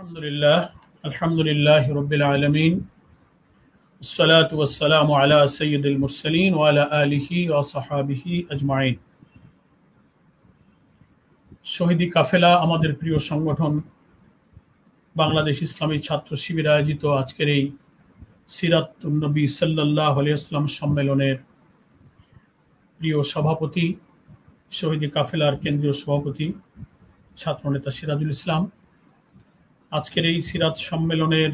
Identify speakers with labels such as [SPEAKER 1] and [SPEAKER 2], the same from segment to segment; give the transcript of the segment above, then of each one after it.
[SPEAKER 1] আলহামদুলিল্লাহ আলহামদুলিল্লাহ রাব্বিল আলামিন আসসালাতু ওয়াসসালামু আলা সাইয়্যিদিল মুরসালিন ওয়া আলা আলিহি ওয়া সাহবিহি আজমাইন। শহীদি কাফেলা আমাদের প্রিয় সংগঠন বাংলাদেশ ইসলামী ছাত্র শিবির আয়োজিত আজকের এই সিরাতুন নবী সাল্লাল্লাহু আলাইহি ওয়াসাল্লাম সম্মেলনের প্রিয় সভাপতি, শহীদি কাফেলার কেন্দ্রীয় সভাপতি ছাত্রনেতা সিরাজুল ইসলাম, আজকের এই সিরাত সম্মেলনের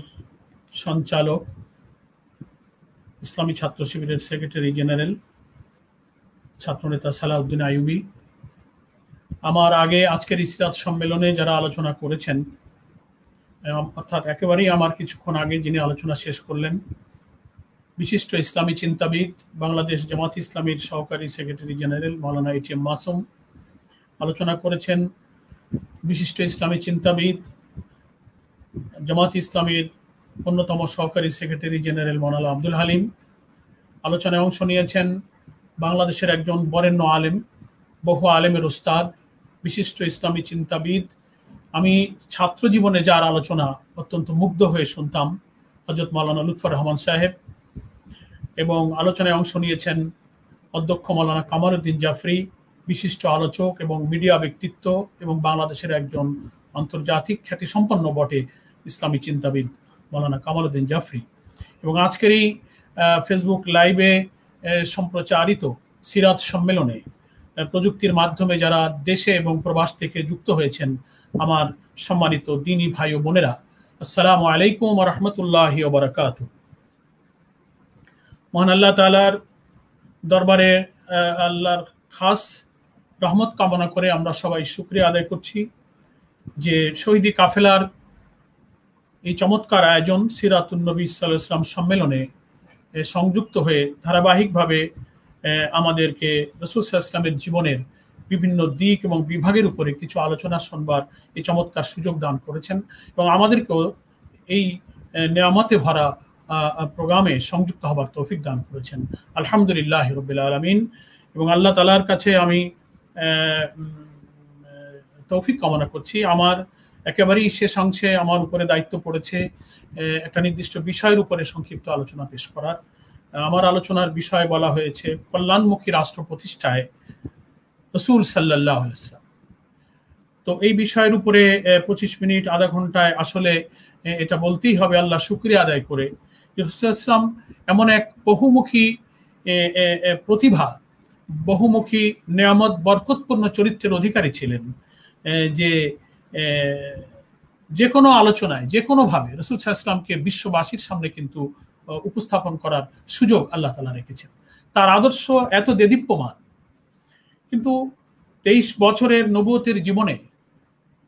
[SPEAKER 1] সঞ্চালক ইসলামী ছাত্র শিবিরের সেক্রেটারি জেনারেল ছাত্রনেতা সালাউদ্দিন আইয়ুবী, আমার আগে আজকের এই সিরাত সম্মেলনে যারা আলোচনা করেছেন, অর্থাৎ একেবারেই আমার কিছুক্ষণ আগে যিনি আলোচনা শেষ করলেন, বিশিষ্ট ইসলামী চিন্তাবিদ বাংলাদেশ জামাত ইসলামীর সহকারী সেক্রেটারি জেনারেল মাওলানা এটিএম মাসুম আলোচনা করেছেন, বিশিষ্ট ইসলামী চিন্তাবিদ জামাত ইসলামীর অন্যতম সহকারী সেক্রেটারি জেনারেল মাওলানা আব্দুল হালিম আলোচনায় অংশ নিয়েছেন, বাংলাদেশের একজন বরেণ্য আলেম, বহু আলেমের উস্তাদ, বিশিষ্ট ইসলামী চিন্তাবিদ। আমি ছাত্র জীবনে যার আলোচনা অত্যন্ত মুগ্ধ হয়ে শুনতাম, হযরত মাওলানা লুৎফর রহমান সাহেব, এবং আলোচনায় অংশ নিয়েছেন অধ্যক্ষ মাওলানা কামারউদ্দিন জাফরি, বিশিষ্ট আলোচক এবং মিডিয়া ব্যক্তিত্ব এবং বাংলাদেশের একজন আন্তর্জাতিক খ্যাতিসম্পন্ন বটে ইসলামী চিন্তাবিদ মাওলানা কামারউদ্দিন জাফরি। এবং আজকের এই ফেসবুক লাইভে সম্প্রচারিত সিরাত সম্মেলনে প্রযুক্তির মাধ্যমে যারা দেশে এবং প্রবাস থেকে যুক্ত হয়েছেন, আমার সম্মানিত দ্বীনী ভাই ও বোনেরা, আসসালামু আলাইকুম ওয়া রাহমাতুল্লাহি ওয়া বারাকাতুহু। মহান আল্লাহ তাআলার দরবারে আল্লাহর খাস রহমত কামনা করে আমরা সবাই শুকরিয়া আদায় করছি যে শহীদি কাফেলার এই চমৎকার আয়োজন সিরাতুন নবী সাল্লাল্লাহু আলাইহি ওয়াসাল্লাম সম্মেলনে সংযুক্ত হয়ে ধারাবাহিকভাবে আমাদেরকে রাসূল সাল্লাল্লাহু আলাইহি ওয়াসাল্লামের জীবনের বিভিন্ন দিক এবং বিভাগের উপরে কিছু আলোচনা শুনবার এই চমৎকার সুযোগ দান করেছেন এবং আমাদেরকেও এই নেয়ামতে ভরা প্রোগ্রামে সংযুক্ত হবার তৌফিক দান করেছেন। আলহামদুলিল্লাহ রাব্বিল আলামিন। এবং আল্লাহ তাআলার কাছে আমি তৌফিক কামনা করছি। আমার একেবারেই শেষ অংশে আমার উপরে দায়িত্ব পড়েছে একটা নির্দিষ্ট বিষয়ের উপরে সংক্ষিপ্ত আলোচনা পেশ করার। আমার আলোচনার বিষয় বলা হয়েছে কল্যাণমুখী রাষ্ট্র প্রতিষ্ঠায় রাসূল সাল্লাল্লাহু আলাইহি ওয়াসাল্লাম। তো এই বিষয়ের উপরে 25 মিনিট আধা ঘন্টায় আসলে এটা বলতেই হবে আল্লাহ শুকরিয়া আদায় করে, রাসূল সাল্লাল্লাহু আলাইহি ওয়াসাল্লাম এমন এক বহুমুখী প্রতিভা, বহুমুখী নেয়ামত বরকতপূর্ণ চরিত্রের অধিকারী ছিলেন যে কোনো আলোচনায় যে কোনোভাবে রাসূল সাল্লাল্লাহু আলাইহি ওয়াসাল্লামকে বিশ্ববাসীর সামনে কিন্তু উপস্থাপন করার সুযোগ আল্লাহ তাআলা রেখেছেন। তার আদর্শ এত দেদীপ্যমান, কিন্তু 23 বছরের নবুয়তের জীবনে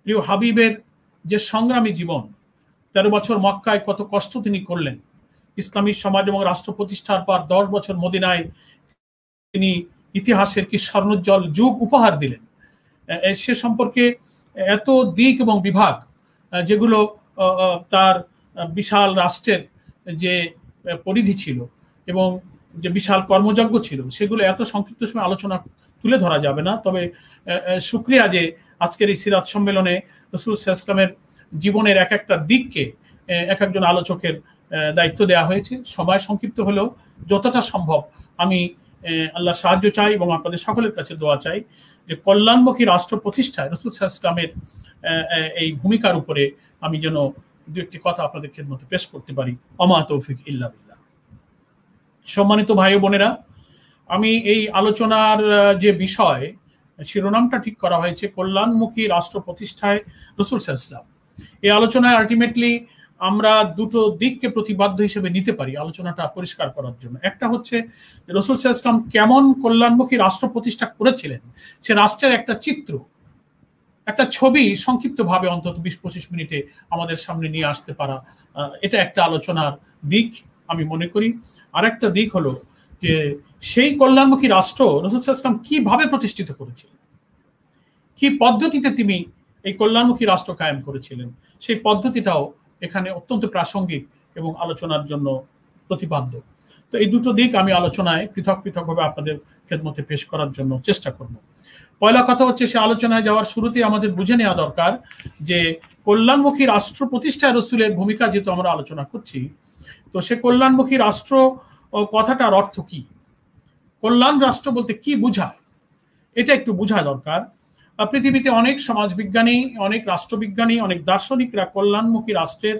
[SPEAKER 1] প্রিয় হাবিবের যে সংগ্রামী জীবন, 13 বছর মক্কায় কত কষ্ট তিনি করলেন, ইসলামী সমাজ এবং রাষ্ট্র প্রতিষ্ঠার পর 10 বছর মদিনায় তিনি ইতিহাসের কি স্বর্ণোজ্জ্বল যুগ উপহার দিলেন, সে সম্পর্কে এত দিক এবং বিভাগ যেগুলো তার বিশাল রাষ্ট্রের যে পরিধি ছিল এবং যে বিশাল কর্মযজ্ঞ ছিল, সেগুলো এত সংক্ষিপ্ত সময় আলোচনা তুলে ধরা যাবে না। তবে শুকরিয়া যে আজকের এই সিরাত সম্মেলনে রাসূল সাল্লাল্লাহু আলাইহি ওয়াসাল্লামের জীবনের এক একটা দিককে এক একজন আলোচকের দায়িত্ব দেওয়া হয়েছে। সময় সংক্ষিপ্ত হলেও যতটা সম্ভব আমি আল্লাহ সাহায্য চাই এবং আপনাদের সকলের কাছে দোয়া চাই যে কল্যাণমুখী রাষ্ট্র প্রতিষ্ঠায় রাসূল সাল্লাল্লাহু আলাইহি ওয়াসাল্লামের এই ভূমিকার উপরে আমি যেন দু একটি কথা আপনাদের খেদমতে পেশ করতে পারি। ওমা তৌফিক ইল্লা বিল্লাহ। সম্মানিত ভাই ও বোনেরা, আমি এই আলোচনার যে বিষয় শিরোনামটা ঠিক করা হয়েছে কল্যাণমুখী রাষ্ট্র প্রতিষ্ঠায় রাসূল সাল্লাল্লাহু আলাইহি ওয়াসাল্লাম। এই আলোচনায় আলটিমেটলি আমরা দুটো দিককে প্রতিবাদ্য হিসেবে নিতে পারি আলোচনাটা পরিষ্কার করার জন্য। একটা হচ্ছে রাসূল সাল্লাল্লাহু আলাইহি ওয়াসাল্লাম কেমন কল্যাণমুখী রাষ্ট্র প্রতিষ্ঠা করেছিলেন, সে রাষ্ট্রের একটা চিত্র, একটা ছবি সংক্ষিপ্তভাবে অন্তত 20-25 মিনিটে আমাদের সামনে নিয়ে আসতে পারা, এটা একটা আলোচনার দিক আমি মনে করি। আরেকটা দিক হলো যে সেই কল্যাণমুখী রাষ্ট্র রাসূল সাল্লাল্লাহু আলাইহি ওয়াসাল্লাম কিভাবে প্রতিষ্ঠিত করেছিলেন, কি পদ্ধতিতে তিনি এই কল্যাণমুখী রাষ্ট্র কায়েম করেছিলেন, সেই পদ্ধতিটাও এখানে অত্যন্ত প্রাসঙ্গিক এবং আলোচনার জন্য প্রতিপাদ্য। তো এই দুটো দিক আমি আলোচনায় পৃথক পৃথকভাবে আপনাদের খেদমতে পেশ করার জন্য চেষ্টা করব। পয়লা কথা হচ্ছে, সে আলোচনায় যাওয়ার শুরুতেই আমাদের বুঝে নেওয়া দরকার যে কল্যাণমুখী রাষ্ট্র প্রতিষ্ঠায় রসুলের ভূমিকা যেহেতু আমরা আলোচনা করছি, তো সে কল্যাণমুখী রাষ্ট্র কথাটার অর্থ কি, কল্যাণ রাষ্ট্র বলতে কি বোঝায়, এটা একটু বোঝা দরকার। পৃথিবীতে অনেক সমাজবিজ্ঞানী, অনেক রাষ্ট্রবিজ্ঞানী, অনেক দার্শনিকরা কল্যাণমুখী রাষ্ট্রের,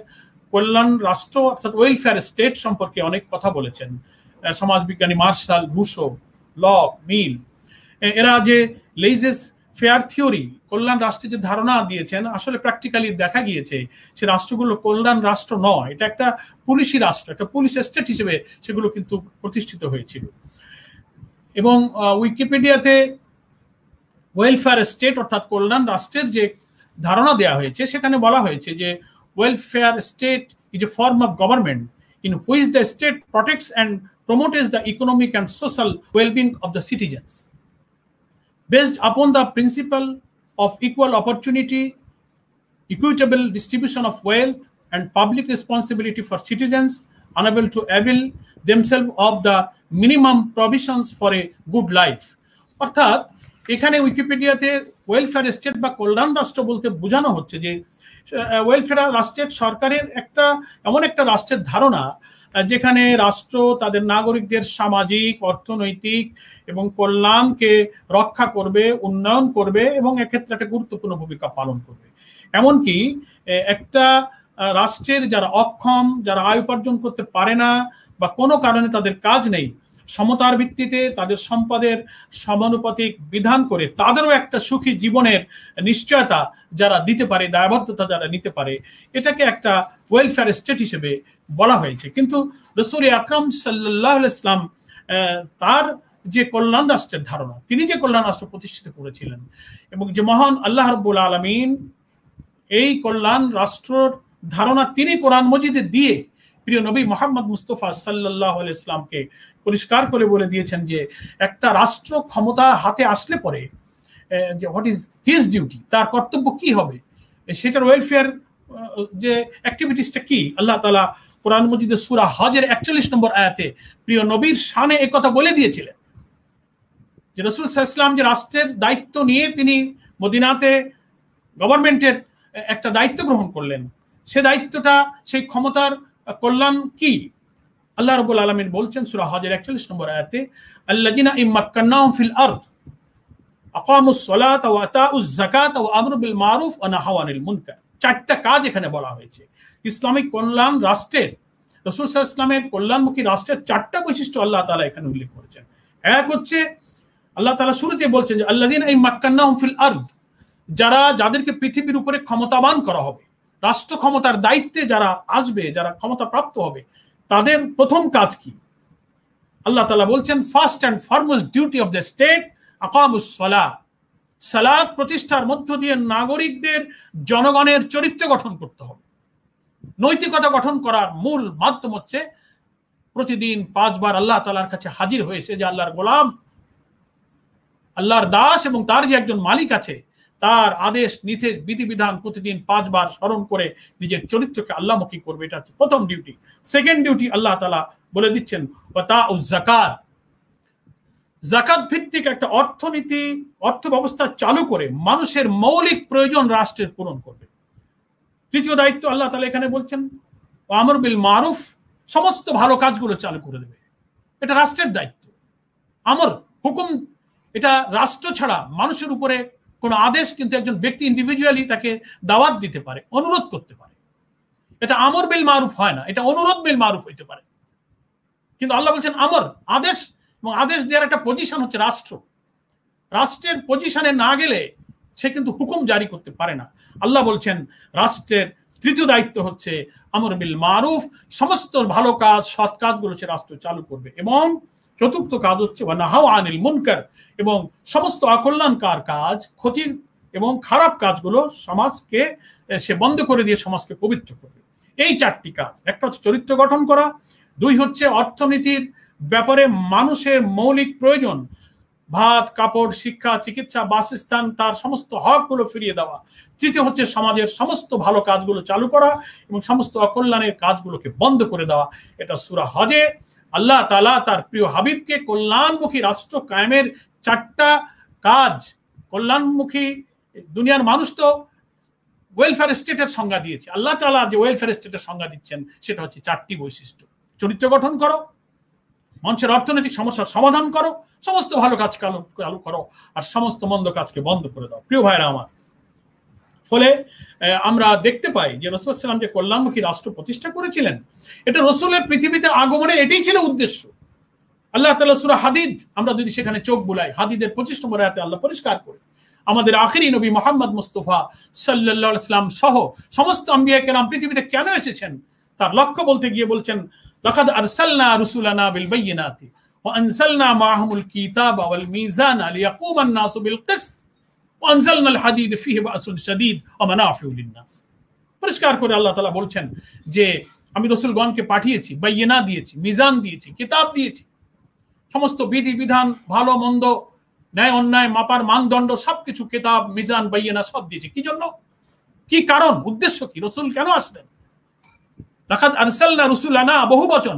[SPEAKER 1] কল্যাণ রাষ্ট্র অর্থাৎ ওয়েলফেয়ার স্টেট সম্পর্কে অনেক কথা বলেছেন। সমাজবিজ্ঞানী মার্শাল, রুশো, লক, মিল, এরা যে লেইজেস ফেয়ার থিওরি, কল্যাণ রাষ্ট্রের যে ধারণা দিয়েছেন, আসলে প্র্যাকটিক্যালি দেখা গিয়েছে সে রাষ্ট্রগুলো কল্যাণ রাষ্ট্র নয়, এটা একটা পুলিশি রাষ্ট্র, একটা পুলিশ স্টেট হিসেবে সেগুলো কিন্তু প্রতিষ্ঠিত হয়েছিল। এবং উইকিপিডিয়াতে ওয়েলফেয়ার স্টেট অর্থাৎ কল্যাণ রাষ্ট্রের যে ধারণা দেওয়া হয়েছে, সেখানে বলা হয়েছে যে welfare state is a form of government in which the state protects and promotes the economic and social wellbeing of the citizens based upon the principle of equal opportunity, equitable distribution of wealth, and public responsibility for citizens unable to avail themselves of the minimum provisions for a good life. অর্থাৎ এখানে উইকিপিডিয়াতে welfare state বা কল্যাণ রাষ্ট্র বলতে বোঝানো হচ্ছে যে welfare রাষ্ট্রের সরকারের একটা এমন একটা রাষ্ট্রের ধারণা যেখানে রাষ্ট্র তাদের নাগরিকদের সামাজিক, অর্থনৈতিক এবং কল্যাণকে রক্ষা করবে, উন্নয়ন করবে এবং এক্ষেত্রে একটা গুরুত্বপূর্ণ ভূমিকা পালন করবে। এমনকি একটা রাষ্ট্রের যারা অক্ষম, যারা আয় উপার্জন করতে পারে না বা কোনো কারণে তাদের কাজ নেই, সমতার ভিত্তিতে তাদের সম্পদের সমানুপাতিক বিধান করে তাদেরও একটা সুখী জীবনের নিশ্চয়তা যারা দিতে পারে, দায়বদ্ধতা যারা নিতে পারে, এটাকে একটা ওয়েলফেয়ার স্টেট হিসেবে বলা হয়েছে। কিন্তু রাসূল আকরাম সাল্লাল্লাহু আলাইহি ওয়াসাল্লাম তার যে কল্যাণ রাষ্ট্রের ধারণা, তিনি যে কল্যাণ রাষ্ট্র প্রতিষ্ঠিত করেছিলেন এবং যে মহান আল্লাহ রাব্বুল আলামিন এই কল্যাণ রাষ্ট্রের ধারণা তিনি কোরআন মজিদে দিয়ে প্রিয় নবী মুহাম্মদ মুস্তাফা সাল্লাল্লাহু আলাইহি ওয়াসাল্লামকে পরিষ্কার করে বলে দিয়েছেন যে একটা রাষ্ট্র ক্ষমতা হাতে আসলে পরে যে হোয়াট ইজ হিজ ডিউটি, তার কর্তব্য কি হবে, সেটার ওয়েলফেয়ার যে অ্যাক্টিভিটিসটা কি। আল্লাহ তাআলা কোরআন মজিদে সূরা হজের 41 নম্বর আয়াতে প্রিয় নবীর শানে একথা বলে দিয়েছিলেন যে রাসূল সাল্লাল্লাহু আলাইহি ওয়াসাল্লাম যে রাষ্ট্রের দায়িত্ব নিয়ে তিনি মদিনাতে গভর্নমেন্টের একটা দায়িত্ব গ্রহণ করলেন, সে দায়িত্বটা, সেই ক্ষমতার কল্যাণ কি। আল্লাহ রাব্বুল আলামিন বলছেন সূরা হজের 41 নম্বর আয়াতে, আল্লাযিনা ইম্মাক্কান্নাহুম ফিল আরদ আকামুস সালাতা ওয়া আতাউজ যাকাতা ওয়া আমরু বিল মারুফ ওয়া নাহাউ আনিল মুনকার। চারটা কাজ এখানে বলা হয়েছে। ইসলামিক কল্যাণ রাষ্ট্রের, রাসূল সাল্লাল্লাহু আলাইহি ওয়াসাল্লামের কল্যাণমুখী রাষ্ট্রের চারটা বৈশিষ্ট্য আল্লাহ তাআলা এখানে উল্লেখ করেছেন। এক হচ্ছে আল্লাহ তাআলা শুরুতে বলছেন যে আল্লাযিনা ইম্মাক্কান্নাহুম ফিল আরদ, যাদেরকে পৃথিবীর উপরে ক্ষমতাবান করা হবে, রাষ্ট্র ক্ষমতার দায়িত্বে যারা আসবে, যারা ক্ষমতা প্রাপ্ত হবে, তাদের প্রথম কাজ কি? আল্লাহ তাআলা বলছেন first and foremost duty of the state আকামুস সালাহ, সালাত প্রতিষ্ঠার মধ্য দিয়ে নাগরিকদের, জনগণের চরিত্র গঠন করতে হবে। নৈতিকতা গঠন করার মূল মাধ্যম হচ্ছে প্রতিদিন 5 বার আল্লাহ তাআলার কাছে হাজির হয়েছে যে আল্লাহর গোলাম, আল্লাহর দাস এবং তার যে একজন মালিক আছে, তার আদেশ নির্দেশ বিধিবিধান প্রতিদিন 5 বার স্মরণ করে নিজের চরিত্রকে আল্লাহমুখী করবে। এটা হচ্ছে প্রথম ডিউটি। সেকেন্ড ডিউটি আল্লাহ তাআলা বলে দিচ্ছেন ওয়াতাউজ যাকাত, যাকাত ভিত্তিক একটা অর্থনীতি, অর্থ ব্যবস্থা চালু করে মানুষের মৌলিক প্রয়োজন রাষ্ট্রের পূরণ করবে। তৃতীয় দায়িত্ব আল্লাহ তাআলা এখানে বলছেন আমর বিল মারুফ, সমস্ত ভালো কাজগুলো চালু করে দেবে। এটা রাষ্ট্রের দায়িত্ব। আমর, হুকুম, এটা রাষ্ট্র ছাড়া মানুষের উপরে কোনো আদেশ কিন্তু একজন ব্যক্তি ইন্ডিভিজুয়ালি তাকে দাওয়াত দিতে পারে, অনুরোধ করতে পারে। এটা আমর বিল মারুফ হয় না, এটা অনুরোধ বিল মারুফ হইতে পারে। কিন্তু আল্লাহ বলছেন আমর, আদেশ, এবং আদেশ দেওয়ার একটা পজিশন হচ্ছে রাষ্ট্র। রাষ্ট্রের পজিশনে না গেলে সে কিন্তু হুকুম জারি করতে পারে না। আল্লাহ বলছেন রাষ্ট্রের তৃতীয় দায়িত্ব হচ্ছে আমর বিল মারুফ, সমস্ত ভালো কাজ, সৎ কাজগুলো সে রাষ্ট্র চালু করবে। এবং চতুর্থ কাজ হচ্ছে ওয়া নাহাউ আনিল মুনকার, এবং সমস্ত অকল্যাণকর কাজ, ক্ষতির এবং খারাপ কাজগুলো সমাজকে সে বন্ধ করে দিয়ে সমাজকে পবিত্র করবে। এই চারটি কাজ, একটা হচ্ছে চরিত্র গঠন করা, দুই হচ্ছে অর্থনীতির ব্যাপারে মানুষের মৌলিক প্রয়োজন, ভাত, কাপড়, শিক্ষা, চিকিৎসা, বাসস্থান, তার সমস্ত হকগুলো ফিরিয়ে দেওয়া, তৃতীয় হচ্ছে সমাজের সমস্ত ভালো কাজগুলো চালু করা এবং সমস্ত অকল্যাণের কাজগুলোকে বন্ধ করে দেওয়া। এটা সূরা হজে আল্লাহ তাআলা তার প্রিয় হাবিবকে কল্যাণমুখী রাষ্ট্র কায়েমের চারটা কাজ, কল্যাণমুখী, দুনিয়ার মানুষ তো ওয়েলফেয়ার স্টেটের সংজ্ঞা দিয়েছে। আল্লাহ তাআলা যে ওয়েলফেয়ার স্টেটের সংজ্ঞা দিচ্ছেন সেটা হচ্ছে 4টি বৈশিষ্ট্য। চরিত্র গঠন করো, মানুষের অর্থনৈতিক সমস্যার সমাধান করো, সমস্ত ভালো কাজ চালু করো, আর সমস্ত মন্দ কাজকে বন্ধ করে দাও। প্রিয় ভাইরা আমার, ফলে আমরা দেখতে পাই যে রাসূল সাল্লাল্লাহু আলাইহি ওয়াসাল্লাম যে কল্যাণমুখী রাষ্ট্র প্রতিষ্ঠা করেছিলেন, এটা রাসূলের পৃথিবীতে আগমনের এটাই ছিল উদ্দেশ্য। আল্লাহ তাআলা সূরা হাদিদ, আমরা যদি সেখানে চোখ বুলাই, হাদিদের 25 নম্বর আয়াতে আল্লাহ পরিষ্কার করে আমাদের আখিরি নবী মুহাম্মদ মুস্তাফা সাল্লাল্লাহু আলাইহি ওয়াসাল্লাম সহ সমস্ত আম্বিয়া কেরাম পৃথিবীতে কেন এসেছেন তার লক্ষ্য বলতে গিয়ে বলছেন, লাকাদ আরসালনা রুসুলানা বিল বাইয়িনাতি ওয়া আনজালনা মাআহুমুল কিতাবা ওয়াল মিজানা লিয়াকুমান নাসু বিল কিসত ওয়া আনজালনাল হাদিদ ফীহি বাসুন শাদীদ ওয়া মানাফিউ লিন-নাস। পরিষ্কার করে আল্লাহ তাআলা বলছেন যে আমি রাসূলগণকে পাঠিয়েছি, বাইয়িনা দিয়েছি, মিজান দিয়েছি, কিতাব দিয়েছি, সমস্ত বিধি বিধান, ভালো মন্দ, ন্যায় অন্যায় মাপার মানদণ্ড সবকিছু কিতাব, মিজান, বাইয়িনা সব দিয়েছি। কি জন্য? কি কারণ? উদ্দেশ্য কি? রাসূল কেন আসলেন? লাকাদ আরসালনা রুসুলানা বহু বচন,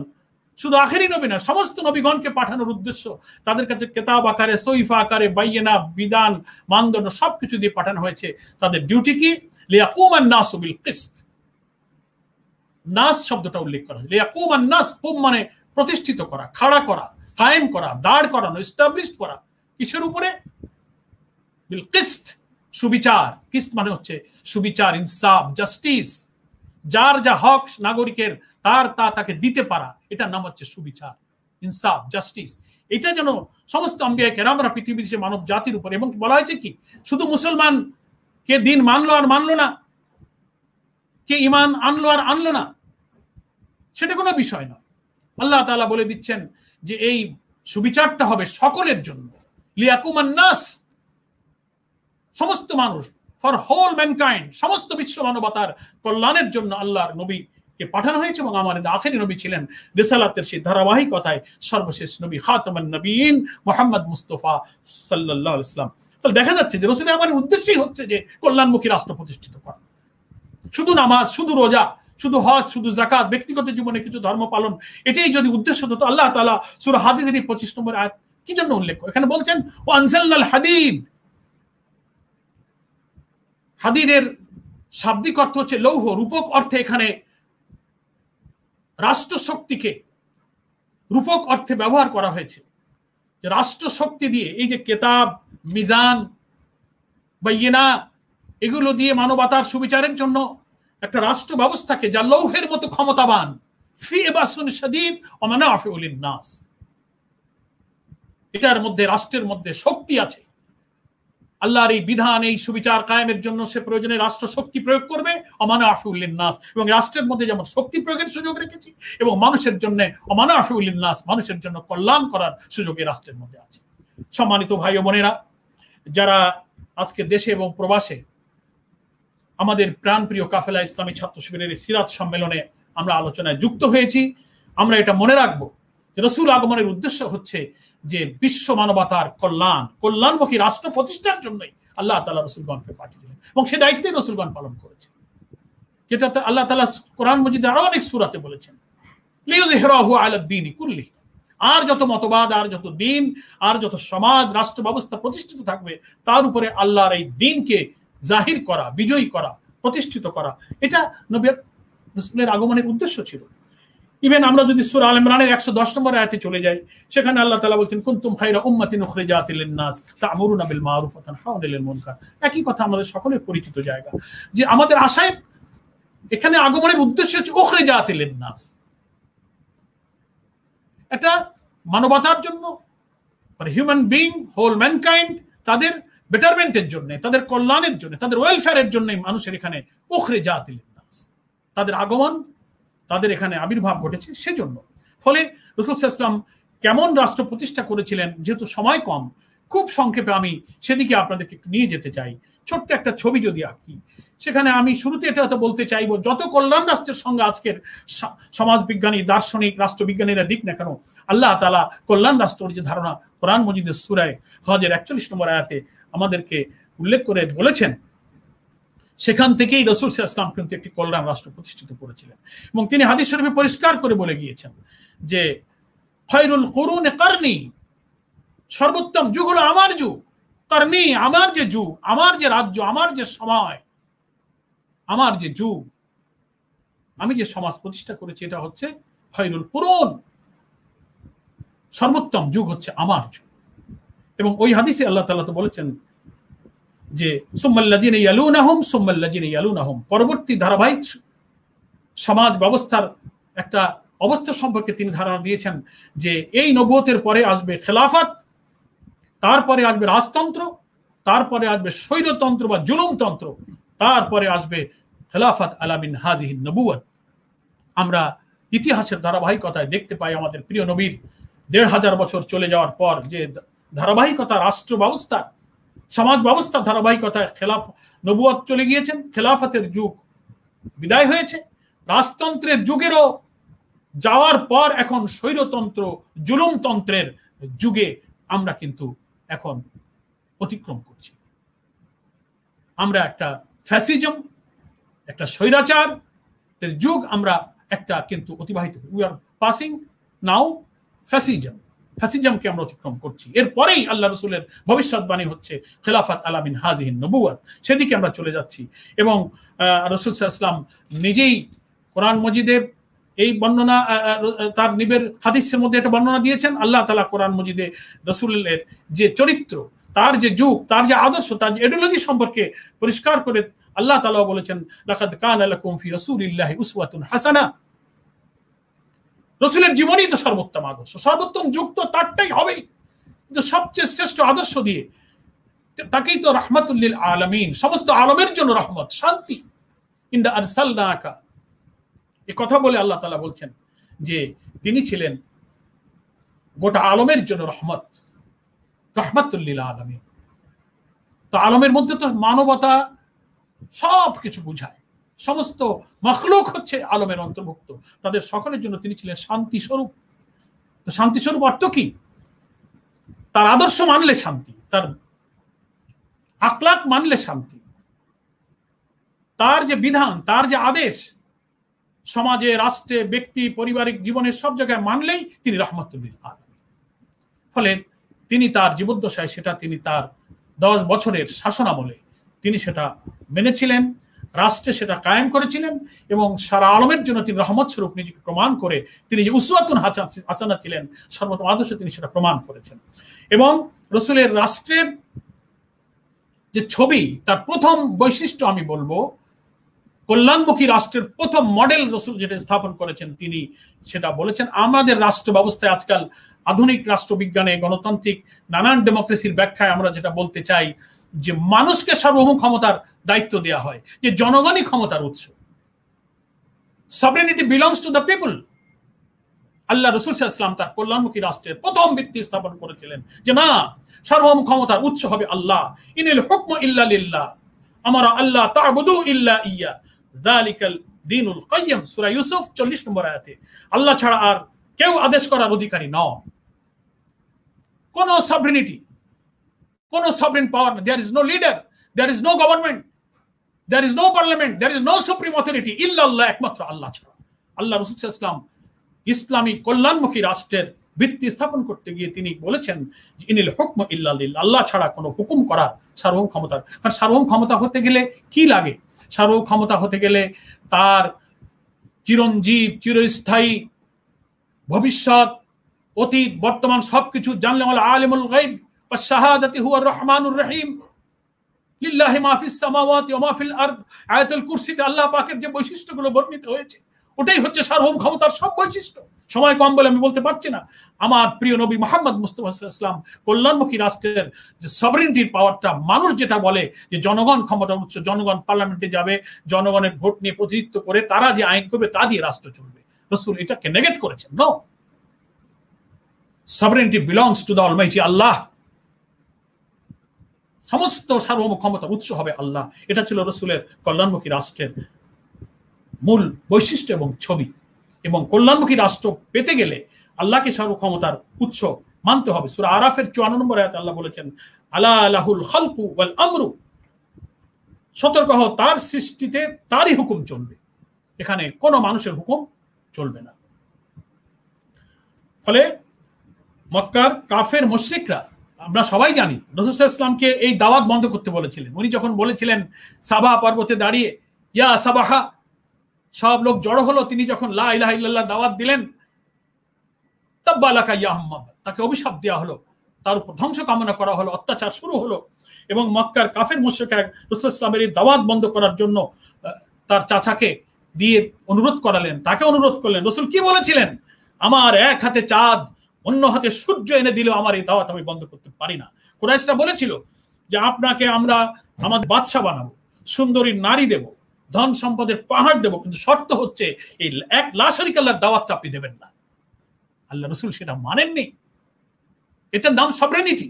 [SPEAKER 1] শুধু আখেরি নবী না, সমস্ত নবীগণকে পাঠানোর উদ্দেশ্য তাদের কাছে কিতাব আকারে, সহিফা আকারে, বাইয়িনা, বিধান, মানদণ্ড সবকিছু দিয়ে পাঠানো হয়েছে। তাদের ডিউটি কি? লিয়াকুমান নাসু বিল কিসত। নাস শব্দটা উল্লেখ করা হয়। লিয়াকুমান নাস, কুম মানে প্রতিষ্ঠিত করা, খাড়া করা, কায়েম করা, দাঁড় করানো, এস্টাবলিশ করা। কিসের উপরে? বিল কিসত, সুবিচার। কিসত মানে হচ্ছে সুবিচার, ইনসাফ, জাস্টিস। যার যা হক নাগরিকের তাকে দিতে পারা, এটার নাম হচ্ছে সুবিচার, ইনসাফ, জাস্টিস। এটা যেন সমস্ত আম্বিয়া কেরামরা পৃথিবীর যে মানব জাতির উপর, এবং বলা হয়েছে কি শুধু মুসলমান কে দিন মানলো আর মানলো না, কে ঈমান আনলো আর আনলো না, সেটা কোনো বিষয় নয়। আল্লাহ তাআলা বলে দিচ্ছেন যে এই সুবিচারটা হবে সকলের জন্য, লিয়াকুমান নাস, সমস্ত মানুষ, ফর হোল ম্যানকাইন্ড, সমস্ত বিশ্ব মানবতার কল্যাণের জন্য আল্লাহর নবীকে পাঠানো হয়েছে। এবং আমাদের আখেরি নবী ছিলেন রিসালাতের সেই ধারাবাহিকতায় সর্বশেষ নবী খাতামুন নবিয়্যিন মুহাম্মদ মুস্তাফা সাল্লাল্লাহু আলাইহি ওয়াসাল্লাম। তাহলে দেখা যাচ্ছে যে রাসূলের আমার উদ্দেশ্যই হচ্ছে যে কল্যাণমুখী রাষ্ট্র প্রতিষ্ঠিত করা। শুধু নামাজ, শুধু রোজা, শুধু হজ, শুধু যাকাত, ব্যক্তিগত জীবনে কিছু ধর্ম পালন, এটাই যদি উদ্দেশ্য হতো, আল্লাহ তাআলা সূরা হাদীদের 25 নম্বর আয়াত কি জন্য উল্লেখ করে? এখানে বলছেন ওয়া আনজালনাল হাদীদ। হাদীদের শাব্দিক অর্থ হচ্ছে লৌহ, রূপক অর্থে এখানে রাষ্ট্র শক্তিকে রূপক অর্থে ব্যবহার করা হয়েছে। রাষ্ট্র শক্তি দিয়ে এই যে কিতাব, মিজান, বাইয়িনা, এগুলো দিয়ে মানবতার সুবিচারের জন্য একটা রাষ্ট্র ব্যবস্থাকে, যা লৌহের মতো ক্ষমতাবান, ফি বাসুন শাদীদ ওয়া মানাফিউ লিন-নাস, এটার মধ্যে, রাষ্ট্রের মধ্যে শক্তি আছে। আল্লাহর এই বিধান, এই সুবিচার কায়েমের জন্য সে প্রয়োজনে রাষ্ট্র শক্তি প্রয়োগ করবে, ওয়া মানাফিউ লিন-নাস, এবং রাষ্ট্রের মধ্যে যেমন শক্তি প্রয়োগের সুযোগ রেখেছি, এবং মানুষের জন্য ওয়া মানাফিউ লিন-নাস, মানুষের জন্য কল্যাণ করার সুযোগ এই রাষ্ট্রের মধ্যে আছে। সম্মানিত ভাই ও বোনেরা, যারা আজকে দেশে এবং প্রবাসে আমাদের প্রাণপ্রিয় কাফেলা ইসলামী ছাত্র শিবিরের এই সিরাত সম্মেলনে আমরা আলোচনায় যুক্ত হয়েছি, আমরা এটা মনে রাখবো যে রাসূল আগমনের উদ্দেশ্য হচ্ছে যে বিশ্ব মানবতার কল্যাণমুখী রাষ্ট্র প্রতিষ্ঠার জন্যই আল্লাহ তাআলা রাসূলগণকে পাঠিয়েছিলেন, এবং সেই দায়িত্বই রাসূলগণ পালন করেছেন, যেটা আল্লাহ তাআলা কোরআন মজিদে আরো অনেক সূরাতে বলেছেন, লিইয়ুযহিরাহু আলাদ দীনি কুল্লি। আর যত মতবাদ, আর যত দিন, আর যত সমাজ, রাষ্ট্র ব্যবস্থা প্রতিষ্ঠিত থাকবে, তার উপরে আল্লাহর এই দ্বীনকে জাহির করা, বিজয়ী করা, প্রতিষ্ঠিত করা, এটা নবী রাসূলের আগমনের উদ্দেশ্য ছিল। ইভেন আমরা যদি সূরা আল ইমরানের 110 নম্বর আয়াতে চলে যাই, সেখানে আল্লাহ তাআলা বলছেন কুনতুম খায়রা উম্মাতিন উখরিজাত লিন-নাস তা'মুরুনা বিল মা'রুফ ওয়া তানহাউনা আনিল মুনকার। একই কথা আমাদের সকলের পরিচিত জায়গা, যে আমাদের আশায় এখানে আগমনের উদ্দেশ্য হচ্ছে উখরিজাত লিন-নাস, এটা মানবতার জন্য, for human being, whole mankind, তাদের বেটারমেন্টের জন্য, তাদের কল্যাণের জন্য, তাদের ওয়েলফেয়ারের জন্য মানুষের এখানে উখরিজাত লিন-নাস, তাদের আগমন, তাদের এখানে আবির্ভাব ঘটেছে সেজন্য। ফলে রাসূল সাল্লাল্লাহু আলাইহি ওয়াসাল্লাম কেমন রাষ্ট্র প্রতিষ্ঠা করেছিলেন, যেহেতু সময় কম, খুব সংক্ষেপে আমি সেদিকে আপনাদেরকে একটু নিয়ে যেতে চাই। ছোট্ট একটা ছবি যদি আঁকি, সেখানে আমি শুরুতে এটা তো বলতে চাইবো, যত কল্যাণ রাষ্ট্রের সঙ্গে আজকের সমাজবিজ্ঞানী, দার্শনিক, রাষ্ট্রবিজ্ঞানীরা দিক না কেন, আল্লাহ তাআলা কল্যাণ রাষ্ট্রের যে ধারণা কোরআন মজিদের সূরা হজের 41 নম্বর আয়াতে আমাদেরকে উল্লেখ করে বলেছেন, সেখান থেকেই রাসূল সাল্লাল্লাহু আলাইহি ওয়াসাল্লাম কিন্তু একটি কল্যাণ রাষ্ট্র প্রতিষ্ঠিত করেছিলেন। এবং তিনি হাদিস শরীফে পরিষ্কার করে বলে গিয়েছেন যে খায়রুল কুরুনি কারনি, সর্বোত্তম যুগ হলো আমার যুগ, কারনি আমার যে যুগ, আমার যে রাজ্য, আমার যে সময়, আমার যে যুগ, আমি যে সমাজ প্রতিষ্ঠা করেছি, এটা হচ্ছে খৈরুল কুরুন, সর্বোত্তম যুগ হচ্ছে আমার যুগ। এবং ওই হাদিসে আল্লাহ তাআলা তো বলেছেন যে সুম্মাল্লাযিনা ইয়ালুনাহুম সুম্মাল্লাযিনা ইয়ালুনাহুম, পরবর্তী ধারাবাহিক সমাজ ব্যবস্থার একটা অবস্থা সম্পর্কে তিনি ধারণা দিয়েছেন যে এই নবুয়তের পরে আসবে খেলাফত, তারপরে আসবে রাজতন্ত্র, তারপরে আসবে স্বৈরতন্ত্র বা জুলুমতন্ত্র, তারপরে আসবে খেলাফত আলা মিন হাযিহিন নবুওয়াত। আমরা ইতিহাসের ধারাবাহিকতায় দেখতে পাই আমাদের প্রিয় নবীর ১৫০০ বছর চলে যাওয়ার পর যে ধারাবাহিকতা, রাষ্ট্র ব্যবস্থা, সমাজ ব্যবস্থা ধারাবাহিকতায় নবুওয়াত চলে গিয়েছেন, খেলাফতের যুগ বিদায় হয়েছে, রাজতন্ত্রের যুগেরও যাওয়ার পর এখন স্বৈরতন্ত্র, জুলুমতন্ত্রের যুগে আমরা কিন্তু এখন অতিক্রম করছি। আমরা একটা ফ্যাসিজম, একটা স্বৈরাচার এর যুগ আমরা একটা কিন্তু অতিবাহিত, উই আর পাসিং নাও ফ্যাসিজমকে আমরা অতিক্রম করছি। এরপরেই আল্লাহ রসুলের ভবিষ্যৎবাণী হচ্ছে খেলাফত আলা মিন হাযিহিন নবুওয়াত, সেদিকে আমরা চলে যাচ্ছি। এবং রাসূল সাল্লাল্লাহু আলাইহি ওয়াসাল্লাম নিজেই কোরআন মজিদে এই বর্ণনা, তার নিবের হাদিসের মধ্যে একটা বর্ণনা দিয়েছেন। আল্লাহ তাআলা কোরআন মজিদে রাসূলের যে চরিত্র, তার যে যুগ, তার যে আদর্শ, তার যে আইডিওলজি সম্পর্কে পরিষ্কার করে আল্লাহ তাআলা বলেছেন, লাকাদ কানা লাকুম ফি রাসূলিল্লাহি উসওয়াতুন হাসানা। রাসূলের জীবনই তো সর্বোত্তম আদর্শ, সর্বোত্তম যুগ তো তারটাই হবে, কিন্তু সবচেয়ে শ্রেষ্ঠ আদর্শ দিয়ে তাকেই তো রাহমাতুল লিল আলামিন, সমস্ত আলমের জন্য রহমত, শান্তি। ইন্না আরসালনাকা, এই কথা বলে আল্লাহ তাআলা বলছেন যে তিনি ছিলেন গোটা আলমের জন্য রহমত, রাহমাতুল লিল আলামিন। তো আলমের মধ্যে তো মানবতা সব কিছু বুঝায়, সমস্ত মখলুক হচ্ছে আলমের অন্তর্ভুক্ত, তাদের সকলের জন্য তিনি ছিলেন শান্তি স্বরূপ। তো শান্তি স্বরূপ অর্থ কি? তার আদর্শ মানলে শান্তি, তার আখলাক মানলে শান্তি, তার যে বিধান, তার যে আদেশ সমাজে, রাষ্ট্রে, ব্যক্তি, পারিবারিক জীবনের সব জায়গায় মানলেই তিনি রাহমাতুল লিল আলামিন। ফলে তিনি তার জীবদ্দশায় সেটা তিনি তার 10 বছরের শাসনামলে তিনি সেটা মেনেছিলেন, রাষ্ট্রে সেটা কায়েম করেছিলেন, এবং সারা আলমের জন্য তিনি রহমত স্বরূপ নিজেকে প্রমাণ করে তিনি যে উসওয়াতুন হাসানা ছিলেন, সর্বোত্তম আদর্শ, তিনি সেটা প্রমাণ করেছেন। এবং রাসূলের রাষ্ট্রের যে ছবি, তার প্রথম বৈশিষ্ট্য আমি বলবো, কল্যাণমুখী রাষ্ট্রের প্রথম মডেল রাসূল যেটা স্থাপন করেছেন, তিনি সেটা বলেছেন, আমাদের রাষ্ট্র ব্যবস্থায় আজকাল আধুনিক রাষ্ট্রবিজ্ঞানে, গণতান্ত্রিক নানান ডেমোক্রেসির ব্যাখ্যায় আমরা যেটা বলতে চাই যে মানুষকে সার্বভৌম ক্ষমতার দায়িত্ব দেওয়া হয়, যে জনগণই ক্ষমতার উৎস, sovereignty belongs to the people. Allah রাসূল সাল্লাল্লাহু আলাইহি ওয়াসাল্লাম তার কল্যাণমুখী রাষ্ট্রের প্রথম ভিত্তি স্থাপন করেছিলেন যে না, সার্বভৌম ক্ষমতার উৎস হবে আল্লাহ। ইনিল হুকমু ইল্লা লিল্লাহ, আমারা আল্লাহ তা'বুদু ইল্লা ইয়্যা, যালিকাল দীনুল কাইয়্যিম, সূরা ইউসুফ 40 নম্বর আয়াতে। আল্লাহ ছাড়া আর কেউ আদেশ করার অধিকারী নয়, কোন সভরেনিটি, কোন sovereign power, there is no leader, there is no government, there is no parliament, there is no supreme authority ইল্লাল্লাহ, একমাত্র আল্লাহ ছাড়া। আল্লাহ রাসূল সাল্লাল্লাহু আলাইহি ওয়াসাল্লাম ইসলামী কল্যাণমুখী রাষ্ট্রের ভিত্তি স্থাপন করতে গিয়ে তিনি বলেছেন যে ইনিল হুকমু ইল্লা লিল্লাহ, আল্লাহ ছাড়া কোনো হুকুম করার সার্বভৌম ক্ষমতার, কারণ সার্বভৌম ক্ষমতা হতে গেলে কি লাগে? সার্বভৌম ক্ষমতা হতে গেলে তার চিরঞ্জীব, চিরস্থায়ী, ভবিষ্যৎ, অতীত, বর্তমান সবকিছু জানলে ওয়াল আলিমুল গায়ব ওয়াস শাহাদাতি হুয়ার রহমানুর রহিম, লিল্লাহি মা ফিস সামাওয়াতি ওয়া মা ফিল আরদ। আয়াতুল কুরসিতে আল্লাহ পাকের যে বৈশিষ্ট্যগুলো বর্ণিত হয়েছে, ওটাই হচ্ছে সার্বভৌম ক্ষমতার সব বৈশিষ্ট্য। সময় কম বলে আমি বলতে পারছি না। আমার প্রিয় নবী মুহাম্মদ মুস্তাফা সাল্লাল্লাহু আলাইহি ওয়াসাল্লাম কল্যাণমুখী রাষ্ট্রের যে সভরেনিটির পাওয়ারটা, মানুষ যেটা বলে যে জনগণ ক্ষমতার উৎস, জনগণ পার্লামেন্টে যাবে, জনগণের ভোট নিয়ে প্রতিনিধিত্ব করে তারা যে আইন করবে তা দিয়ে রাষ্ট্র চলবে, রাসূল এটাকে নেগেট করেছেন। No, sovereignty belongs to the almighty Allah, সমস্ত সার্বভৌম ক্ষমতার উৎস হবে আল্লাহ। এটা ছিল রাসূলের কল্যাণমুখী রাষ্ট্রের মূল বৈশিষ্ট্য এবং ছবি। এবং কল্যাণমুখী রাষ্ট্র পেতে গেলে আল্লাহকে সর্বক্ষমতার উৎস মানতে হবে। সূরা আরাফের 54 নম্বর আয়াতে আল্লাহ বলেছেন, আলা লাহুল খালকু ওয়াল আমরু, সতর্ক হও, তার সৃষ্টিতে তারই হুকুম চলবে, এখানে কোনো মানুষের হুকুম চলবে না। ফলে মক্কার কাফের মুশরিকরা, আমরা সবাই জানি, রাসূল সাল্লাল্লাহু আলাইহি ওয়াসাল্লামকে এই দাওয়াত বন্ধ করতে বলেছিলেন। উনি যখন বলেছিলেন সাবা পর্বতে দাঁড়িয়ে ইয়া সাবাহা, সব লোক জড়ো হলো। তিনি যখন লা ইলাহা ইল্লাল্লাহ দাওয়াত দিলেন, তাব্বালাকা ইয়া হাম্মাম, তাকে অভিশাপ দেওয়া হলো, তার উপর ধ্বংস কামনা করা হলো, অত্যাচার শুরু হলো। এবং মক্কার কাফের মুশরিকরা রাসূল ইসলামের এই দাওয়াত বন্ধ করার জন্য তার চাচাকে দিয়ে অনুরোধ করালেন, তাকে অনুরোধ করলেন। রাসূল কি বলেছিলেন? আমার এক হাতে চাঁদ, অন্য হাতে সূর্য এনে দিলেও আমার এই দাওয়াত আমি বন্ধ করতে পারি না। কুরাইশরা বলেছিল যে আপনাকে আমরা আমাদের বাদশা বানাবো, সুন্দরী নারী দেব, ধন সম্পদের পাহাড় দেব, কিন্তু শর্ত হচ্ছে এই এক লা শারীকা আল্লাহর দাওয়াতটা আপনি দেবেন না। আল্লাহ রাসূল সেটা মানেননি। এটার নাম সভরেনিটি।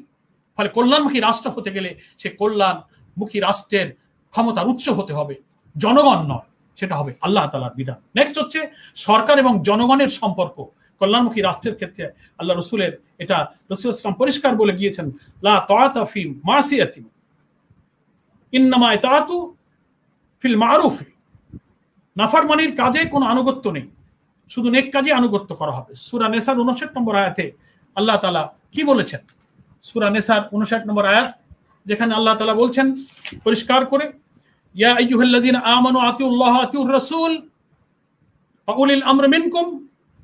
[SPEAKER 1] ফলে কল্যাণমুখী রাষ্ট্র হতে গেলে সে কল্যাণমুখী রাষ্ট্রের ক্ষমতার উৎস হতে হবে, জনগণ নয়, সেটা হবে আল্লাহ তাআলার বিধান। নেক্সট হচ্ছে সরকার এবং জনগণের সম্পর্ক কল্যাণমুখী রাষ্ট্রের ক্ষেত্রে। আল্লাহ রাসূলের এটা রাসূল ইসলাম পরিষ্কার বলে গিয়েছেন, লা তাআতা ফি মাসিয়াতিন ইন্নামা ইতাআতু ফিল মারুফ। নাফরমানির কাজে কোনো আনুগত্য নেই, শুধু নেক কাজে আনুগত্য করা হবে। সূরা নিসার 59 নম্বর আয়াতে আল্লাহ তাআলা কি বলেছেন? সূরা নিসার 59 নম্বর আয়াত, যেখানে আল্লাহ তাআলা বলছেন পরিষ্কার করে, ইয়া আইয়ুহাল্লাযীনা আমানু আতিউল্লাহ আতিউর রাসূল ওয়া উলিল আমরি মিনকুম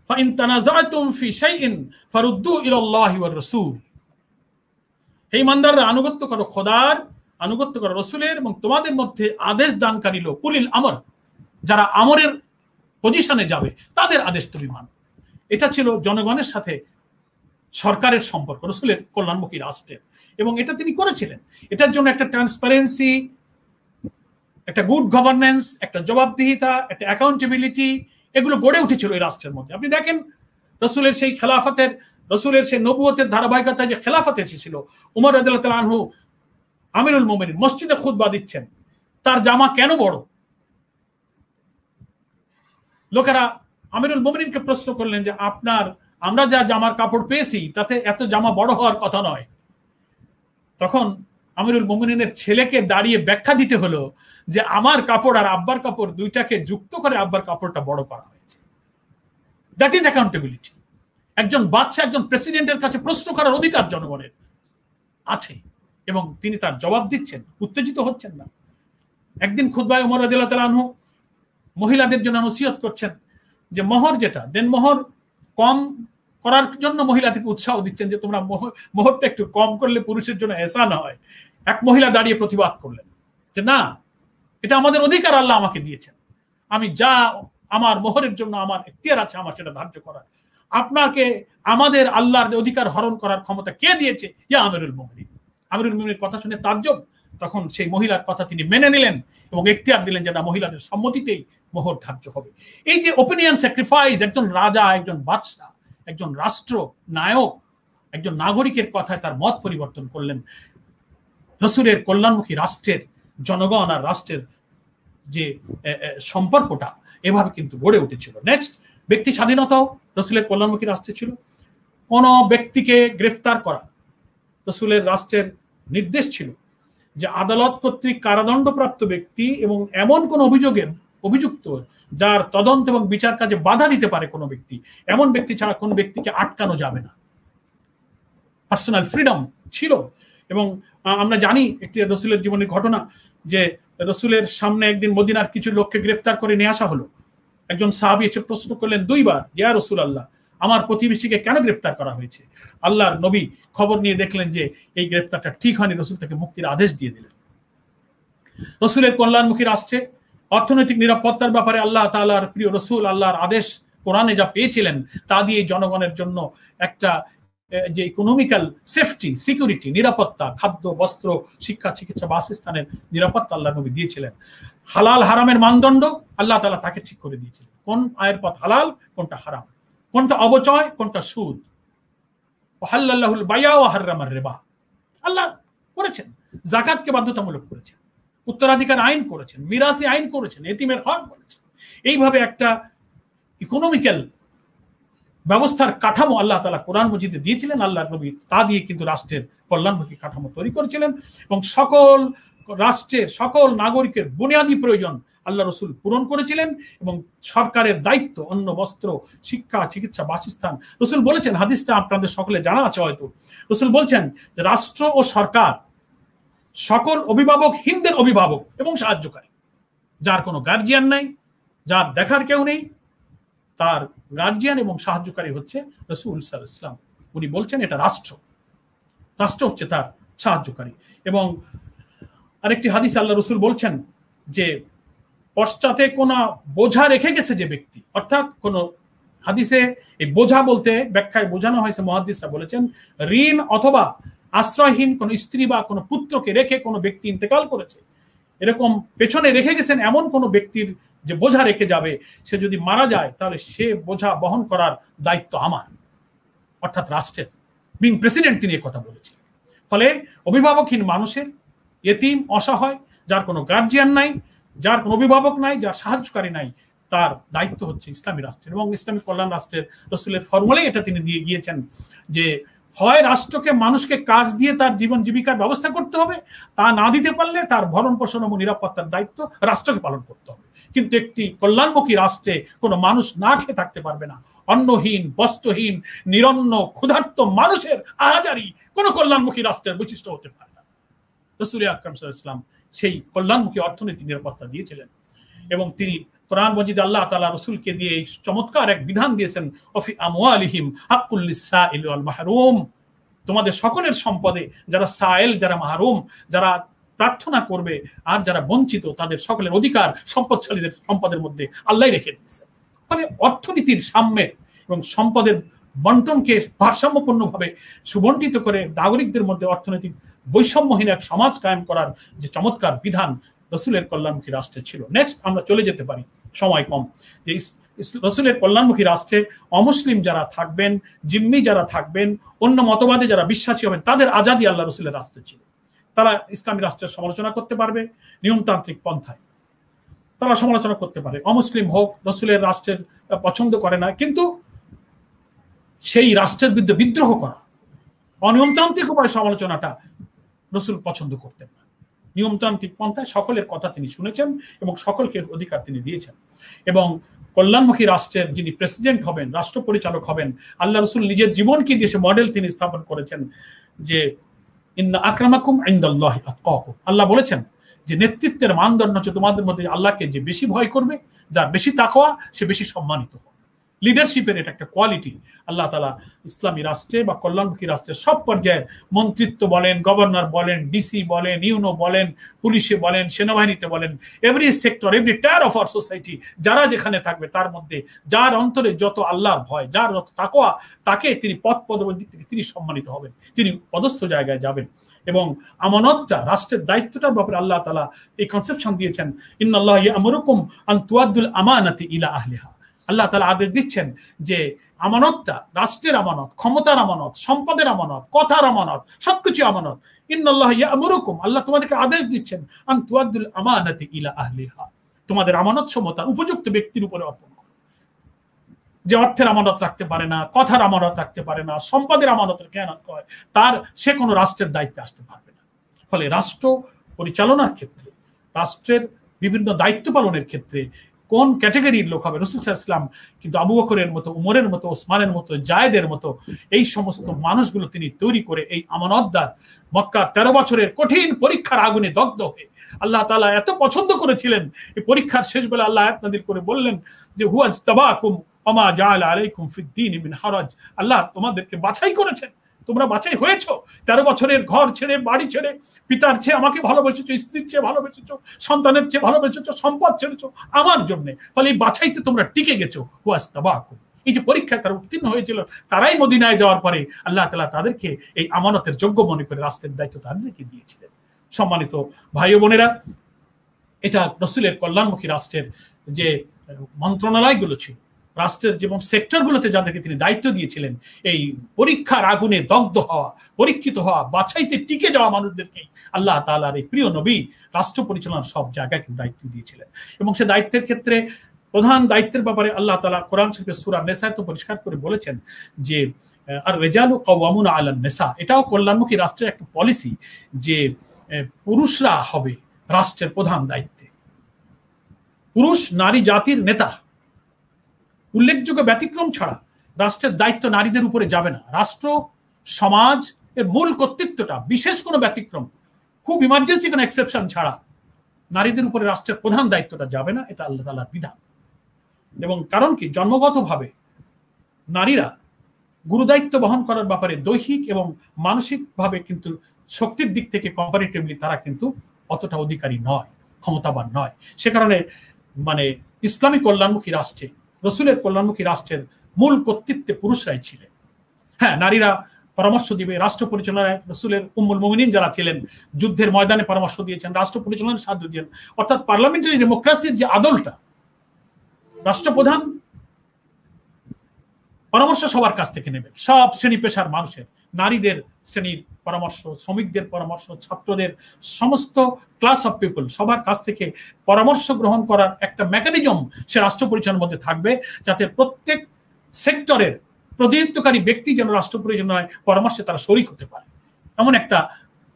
[SPEAKER 1] ফাইন তানাযাতুম ফি শাইইন ফারুদ্দু ইলাল্লাহি ওয়ার রাসূল। হে ঈমানদাররা, আনুগত্য করো খোদার, আনুগত্য করো রাসূলের, এবং তোমাদের মধ্যে আদেশ দানকারী লোক উলিল আমর, যারা আমরের পজিশনে যাবে, তাদের আদেশ তুমি মানো। এটা ছিল জনগণের সাথে সরকারের সম্পর্ক রাসূলের কল্যাণমুখী রাষ্ট্রের, এবং এটা তিনি করেছিলেন। এটার জন্য একটা ট্রান্সপারেন্সি, একটা গুড গভর্নেন্স, একটা জবাবদিহিতা, একটা অ্যাকাউন্টেবিলিটি, এগুলো গড়ে উঠেছিল এই রাষ্ট্রের মধ্যে। আপনি দেখেন রাসূলের সেই খেলাফতের, রাসূলের সেই নবুয়তের ধারাবাহিকতায় যে খেলাফত এসেছিল, উমর রাদিয়াল্লাহু তাআলা আনহু আমিরুল মুমিনিন মসজিদে খুতবা দিচ্ছেন, তার জামা কেন বড়? লোকেরা আমিরুল মুমিনিনকে প্রশ্ন করলেন যে আমরা যা জামার কাপড় পেয়েছি তাতে এত জামা বড় হওয়ার কথা নয়। তখন আমিরুল মুমিনিনের ছেলেকে দাঁড়িয়ে ব্যাখ্যা দিতে হলো যে আমার কাপড় আর আব্বার কাপড় দুইটাকে যুক্ত করে আব্বার কাপড়টা বড় করা হয়েছে। That is accountability. একজন বাদশা, একজন প্রেসিডেন্টের কাছে প্রশ্ন করার অধিকার জনগণের আছে, এবং তিনি তার জবাব দিচ্ছেন, উত্তেজিত হচ্ছেন না। একদিন খুতবায় ওমর রাদিয়াল্লাহু তাআলা আনহু মহিলাদের জন্য নসিহত করছেন যে মোহর যেটা দেন, মোহর কম করার জন্য মহিলাদেরকে উৎসাহ দিচ্ছেন যে তোমরা মোহরটা একটু কম করলে পুরুষের জন্য এহসান হয়। এক মহিলা দাঁড়িয়ে প্রতিবাদ করলেন যে না, এটা আমাদের অধিকার, আল্লাহ আমাকে দিয়েছেন, আমি যা আমার মোহরের জন্য আমার এখতিয়ার আছে আমার সেটা ধার্য করার। আপনাকে আমাদের আল্লাহর অধিকার হরণ করার ক্ষমতা কে দিয়েছে? ইয়া আমিরুল মুমিনিন। আমিরুল মুমিনের কথা শুনে তাজ্জব। তখন সেই মহিলার কথা তিনি মেনে নিলেন এবং এখতিয়ার দিলেন যে না, মহিলাদের সম্মতিতেই মোহর ধার্য হবে। এই যে ওপিনিয়ন স্যাক্রিফাইস, একজন রাজা, একজন বাদশা, একজন রাষ্ট্র নায়ক, একজন নাগরিকের কথায় তার মত পরিবর্তন করলেন। রাসূলের কল্যাণমুখী রাষ্ট্রের জনগণ আর রাষ্ট্রের যে সম্পর্কটা এভাবে কিন্তু গড়ে উঠেছিল। নেক্সট, ব্যক্তি স্বাধীনতাও রাসূলের কল্যাণমুখী রাষ্ট্রে ছিল। কোন ব্যক্তিকে গ্রেফতার করা রাসূলের রাষ্ট্রের নির্দেশ ছিল যে আদালত কর্তৃক কারাদণ্ডপ্রাপ্ত ব্যক্তি এবং এমন কোন অভিযুক্ত যার তদন্ত এবং বিচার কাজে বাধা দিতে পারে কোনো ব্যক্তি, এমন ব্যক্তি ছাড়া কোন ব্যক্তিকে আটকানো যাবে না। পার্সোনাল ফ্রিডম ছিল। এবং আমরা জানি একটি রাসূলের জীবনের ঘটনা যে রাসূলের সামনে একদিন মদিনার কিছু লোককে গ্রেফতার করে নিয়ে আসা হলো। একজন সাহাবী এসে প্রশ্ন করলেন 2 বার, ইয়া রাসূলুল্লাহ, আমার প্রতিবেশীকে কেন গ্রেফতার করা হয়েছে? আল্লাহর নবী খবর নিয়ে দেখলেন যে এই গ্রেফতারটা ঠিক হয়নি, রাসূল তাকে মুক্তির আদেশ দিয়ে দিলেন। রাসূলের কল্যাণমুখী রাষ্ট্রে অর্থনৈতিক নিরাপত্তার ব্যাপারে আল্লাহ তাআলার প্রিয় রাসূল আল্লাহর আদেশ কোরআনে যা পেয়েছিলেন তা দিয়ে জনগণের জন্য একটা যে ইকোনমিক্যাল সেফটি, সিকিউরিটি, নিরাপত্তা, খাদ্য, বস্ত্র, শিক্ষা, চিকিৎসা, বাসস্থানের নিরাপত্তা আল্লাহ নবী দিয়েছিলেন। হালাল হারামের মানদণ্ড আল্লাহ তাআলা তাকে ঠিক করে দিয়েছিলেন, কোন আয়ের পথ হালাল, কোনটা হারাম, কোনটা অবচয়, কোনটা সুদ। ওয়াহাল্লাল্লাহুল বাইয়া ওয়া হাররামার রিবা আল্লাহ করেছেন। যাকাতকে বাধ্যতামূলক করেছেন, উত্তরাধিকার আইন করেছেন, মিরাসি আইন করেছেন, এতিমের হক বলেছেন। এইভাবে একটা ইকোনমিক্যাল ব্যবস্থার কাঠামো আল্লাহ তাআলা কোরআন মজিদে দিয়েছিলেন। আল্লাহর নবী তা দিয়ে কিন্তু রাষ্ট্রের কল্যাণমুখী কাঠামো তৈরি করেছিলেন এবং সকল রাষ্ট্রের সকল নাগরিকের বুনিয়াদী প্রয়োজন আল্লাহ রাসূল পূরণ করেছিলেন। এবং সরকারের দায়িত্ব অন্ন, বস্ত্র, শিক্ষা, চিকিৎসা, বাসস্থান। রাসূল বলেছেন, হাদিসটা আপনাদের সকলে জানা আছে হয়তো, রাসূল বলছেন যে রাষ্ট্র ও সরকার সকল অভিভাবকহীনদের অভিভাবক এবং সাহায্যকারী। যার কোনো গার্জিয়ান নাই, যার দেখার কেউ নেই, তার গার্জিয়ান এবং সাহায্যকারী হচ্ছে রাসূল সাল্লাল্লাহু আলাইহি ওয়াসাল্লাম। উনি বলছেন এটা রাষ্ট্র, রাষ্ট্র হচ্ছে তার সাহায্যকারী। এবং আরেকটি হাদিস আল্লাহ রসুল বলছেন যে পশ্চাতে কোন বোঝা রেখে গেছে যে ব্যক্তি, অর্থাৎ কোন হাদিসে এই বোঝা বলতে ব্যাখ্যায় বোঝানো হয়েছে, মুহাদ্দিসরা বলেছেন ঋণ অথবা আশ্রয়হীন কোন স্ত্রী বা কোন পুত্রকে রেখে কোন ব্যক্তি ইন্তেকাল করেছে, এরকম পেছনে রেখে গেছেন এমন কোন ব্যক্তির যে বোঝা রেখে যাবে, সে যদি মারা যায় তাহলে সে বোঝা বহন করার দায়িত্ব আমার, অর্থাৎ রাষ্ট্রের। বিং প্রেসিডেন্ট তিনি কথা বলেছেন। ফলে অভিভাবকহীন মানুষের, এতিম, অসহায়, যার কোনো গার্জিয়ান নাই, যার কোনো অভিভাবক নাই, যার সাহায্যকারী নাই, তার দায়িত্ব হচ্ছে ইসলামী রাষ্ট্রের। এবং ইসলামী কল্যাণ রাষ্ট্রের রসুলের ফর্মুলাই এটা তিনি দিয়ে গিয়েছেন যে হয় রাষ্ট্রকে মানুষকে কাজ দিয়ে তার জীবন জীবিকার ব্যবস্থা করতে হবে, তা না দিতে পারলে তার ভরণ পোষণ এবং নিরাপত্তার দায়িত্ব রাষ্ট্রকে পালন করতে হবে। কিন্তু একটি কল্যাণমুখী রাষ্ট্রে কোনো মানুষ না খেয়ে থাকতে পারবে না। অন্নহীন, বস্ত্রহীন, নিরন্ন, ক্ষুধার্ত মানুষের আহাজারি কোন কল্যাণমুখী রাষ্ট্রের বৈশিষ্ট্য হতে পারে না। রাসূল আকরাম সাল্লাল্লাহু আলাইহি ওয়াসাল্লাম সেই কল্যাণমুখী অর্থনীতি নিরাপত্তা দিয়েছিলেন। এবং তিনি কোরআন মজিদে আল্লাহ তাআলা রাসূলকে দিয়ে এই চমৎকার এক বিধান দিয়েছেন, ওয়াফি আমওয়ালিহিম হাক্কুল লিসাইল ওয়াল মাহরুম, তোমাদের সকলের সম্পদে যারা সাইল, যারা মাহরুম, যারা প্রার্থনা করবে আর যারা বঞ্চিত, তাদের সকলের অধিকার সম্পদশালীদের সম্পদের মধ্যে আল্লাহই রেখে দিয়েছে। ফলে অর্থনীতির সাম্যের এবং সম্পদের বন্টনকে ভারসাম্যপূর্ণভাবে সুবন্টিত করে নাগরিকদের মধ্যে অর্থনৈতিক বৈষম্যহীন এক সমাজ কায়েম করার যে চমৎকার বিধান রসুলের কল্যাণমুখী রাষ্ট্রে ছিল। নেক্সট আমরা চলে যেতে পারি, সময় কম, যে রসুলের কল্যাণমুখী রাষ্ট্রে অমুসলিম যারা থাকবেন, জিম্মি যারা থাকবেন, অন্য মতবাদে যারা বিশ্বাসী হবেন, তাদের আজাদি আল্লাহ রসুলের রাষ্ট্রে ছিল। তারা ইসলামী রাষ্ট্রের সমালোচনা করতে পারবে নিয়মতান্ত্রিক পন্থায়, তারা সমালোচনা করতে পারে। অমুসলিম হোক, রসুলের রাষ্ট্রের পছন্দ করে না, কিন্তু সেই রাষ্ট্রের বিরুদ্ধে বিদ্রোহ করা, অনিয়মতান্ত্রিক উপায় সমালোচনাটা রসুল পছন্দ করতেন না। নিয়মতান্ত্রিক পন্থায় সকলের কথা তিনি শুনেছেন এবং সকলকে অধিকার তিনি দিয়েছেন। এবং কল্যাণমুখী রাষ্ট্রের যিনি প্রেসিডেন্ট হবেন, রাষ্ট্র পরিচালক হবেন, আল্লাহ রসুল নিজের জীবনকে দিয়ে সে মডেল তিনি স্থাপন করেছেন যে ইন্না আকরামাকুম ইনদাল্লাহি আতকাকুম। আল্লাহ বলেছেন যে নেতৃত্বের মানদণ্ড হচ্ছে তোমাদের মধ্যে আল্লাহকে যে বেশি ভয় করবে, যার বেশি তাকওয়া, সে বেশি সম্মানিত হবে। লিডারশিপের এটা একটা কোয়ালিটি আল্লাহ তাআলা ইসলামী রাষ্ট্রে বা কল্যাণমুখী রাষ্ট্রের সব পর্যায়ে, মন্ত্রিত্ব বলেন, গভর্নর বলেন, ডিসি বলেন, ইউনো বলেন, পুলিশে বলেন, সেনাবাহিনীতে বলেন, every sector, every tyre of our society, যারা যেখানে থাকবে তার মধ্যে যার অন্তরে যত আল্লাহর ভয়, যার যত তাকওয়া, তাকে তিনি পদ পদবীর দিক থেকে তিনি সম্মানিত হবেন, তিনি পদস্থ জায়গায় যাবেন। এবং আমানতটা, রাষ্ট্রের দায়িত্বটার ব্যাপারে আল্লাহ তাআলা এই কনসেপশন দিয়েছেন, ইন্নাল্লাহা ইয়া'মুরুকুম আন তুআদ্দুল আমানাতি ইলা আহলিহা। আল্লাহ তাআলা আদেশ দিচ্ছেন যে আমানতটা, রাষ্ট্রের আমানত, ক্ষমতার আমানত, সম্পদের আমানত, কথার আমানত, সবকিছু আমানত। ইন্নাল্লাহা ইয়া'মুরুকুম, আল্লাহ তোমাদেরকে আদেশ দিচ্ছেন, আন তুআদ্দুল আমানাতি ইলা আহলিহা, তোমাদের আমানত সমতা উপযুক্ত ব্যক্তির উপরে অর্পণ করো। যে অর্থের আমানত রাখতে পারে না, কথার আমানত রাখতে পারে না, সম্পদের আমানতের খেয়ানত করে, তার সে কোনো রাষ্ট্রের দায়িত্বে আসতে পারবে না। ফলে রাষ্ট্র পরিচালনার ক্ষেত্রে, রাষ্ট্রের বিভিন্ন দায়িত্ব পালনের ক্ষেত্রে কোন ক্যাটাগরির লোক হবে, রাসূল সাল্লাল্লাহু আলাইহি ওয়াসাল্লাম কিন্তু আবু বকরের মতো, উমরের মতো, ওসমানের মতো, জায়েদের মতো এই সমস্ত মানুষগুলো তিনি তৈরি করে এই আমানতদার মক্কার 13 বছরের কঠিন পরীক্ষার আগুনে দগ্ধ হয়ে আল্লাহ তাআলা এত পছন্দ করেছিলেন। এই পরীক্ষার শেষ বেলা আল্লাহ আয়াত নাযিল করে বললেন যে হুয়া ইজতাবাকুম ওয়া মা জাআলা আলাইকুম ফিদ-দীন মিন হারাজ, আল্লাহ তোমাদেরকে বাছাই করেছেন, তোমরা বাছাই হয়েছো। 13 বছরের ঘর ছেড়ে, বাড়ি ছেড়ে, পিতার চেয়ে আমাকে ভালোবেসেছো, স্ত্রীর চেয়ে ভালোবেসেছো, সন্তানের চেয়ে ভালোবেসেছো, সম্পদ ছেড়েছো আমার জন্য। ফলে এই বাছাইতে তোমরা টিকে গেছো। ওয়াস্তাবাকুম, এই যে পরীক্ষায় তারা উত্তীর্ণ হয়েছিল, তারাই মদিনায় যাওয়ার পরে আল্লাহ তাআলা তাদেরকে এই আমানতের যোগ্য মনে করে রাষ্ট্রের দায়িত্ব তাদেরকে দিয়েছিলেন। সম্মানিত ভাই ও বোনেরা, এটা রাসূলের কল্যাণমুখী রাষ্ট্রের যে মন্ত্রণালয়গুলো ছিল, রাষ্ট্রের যেমন সেক্টরগুলোতে যাদেরকে তিনি দায়িত্ব দিয়েছিলেন, এই পরীক্ষার আগুনে দগ্ধ হওয়া, পরীক্ষিত হওয়া, বাছাইতে টিকে যাওয়া মানুষদেরকেই আল্লাহ তাআলার এই প্রিয় নবী রাষ্ট্র পরিচালনার সব জায়গায় দায়িত্ব দিয়েছিলেন। এবং সে দায়িত্বের ক্ষেত্রে প্রধান দায়িত্বের ব্যাপারে আল্লাহ তাআলা কোরআন শরীফের সূরা নিসায় তো পরিষ্কার করে বলেছেন যে আর রিজালু কাওয়ামুনা আলান নিসা, এটাও কল্যাণমুখী রাষ্ট্রের একটা পলিসি যে পুরুষরা হবে রাষ্ট্রের প্রধান দায়িত্বে। পুরুষ নারী জাতির নেতা, উল্লেখযোগ্য ব্যতিক্রম ছাড়া রাষ্ট্রের দায়িত্ব নারীদের উপরে যাবে না। রাষ্ট্র সমাজ এর মূল কর্তৃত্বটা বিশেষ কোনো ব্যতিক্রম, খুব ইমার্জেন্সি কোনো এক্সেপশন ছাড়া নারীদের উপরে রাষ্ট্রের প্রধান দায়িত্বটা যাবে না, এটা আল্লাহ তাআলার বিধান। এবং কারণ কি, জন্মগতভাবে নারীরা গুরুদায়িত্ব বহন করার ব্যাপারে দৈহিক এবং মানসিকভাবে কিন্তু শক্তির দিক থেকে কম্পারেটিভলি তারা কিন্তু অতটা অধিকারী নয়, ক্ষমতাবান নয়। সে কারণে মানে ইসলামী কল্যাণমুখী রাষ্ট্রে, রসুলের কল্যাণমুখী রাষ্ট্রের মূল কর্তৃত্বে পুরুষরাই ছিলেন। হ্যাঁ, নারীরা পরামর্শ দিবে, রাষ্ট্র পরিচালনায় রসুলের উম্মুল মুমিনিন যারা ছিলেন যুদ্ধের ময়দানে পরামর্শ দিয়েছেন, রাষ্ট্র পরিচালনার সাহায্য দিয়েছেন। অর্থাৎ পার্লামেন্টারি ডেমোক্রেসির যে আদলটা, রাষ্ট্রপ্রধান পরামর্শ সবার কাছ থেকে নেবেন, সব শ্রেণী পেশার মানুষের, নারীদের শ্রেণীর পরামর্শ, শ্রমিকদের পরামর্শ, ছাত্রদের, সমস্ত ক্লাস অফ পিপল সবার কাছ থেকে পরামর্শ গ্রহণ করার একটা মেকানিজম সে রাষ্ট্র পরিচালনার মধ্যে থাকবে, যাতে প্রত্যেক সেক্টরের প্রতিনিধিত্বকারী ব্যক্তি যেন রাষ্ট্র পরিচালনায় পরামর্শে তারা শরিক হতে পারে, এমন একটা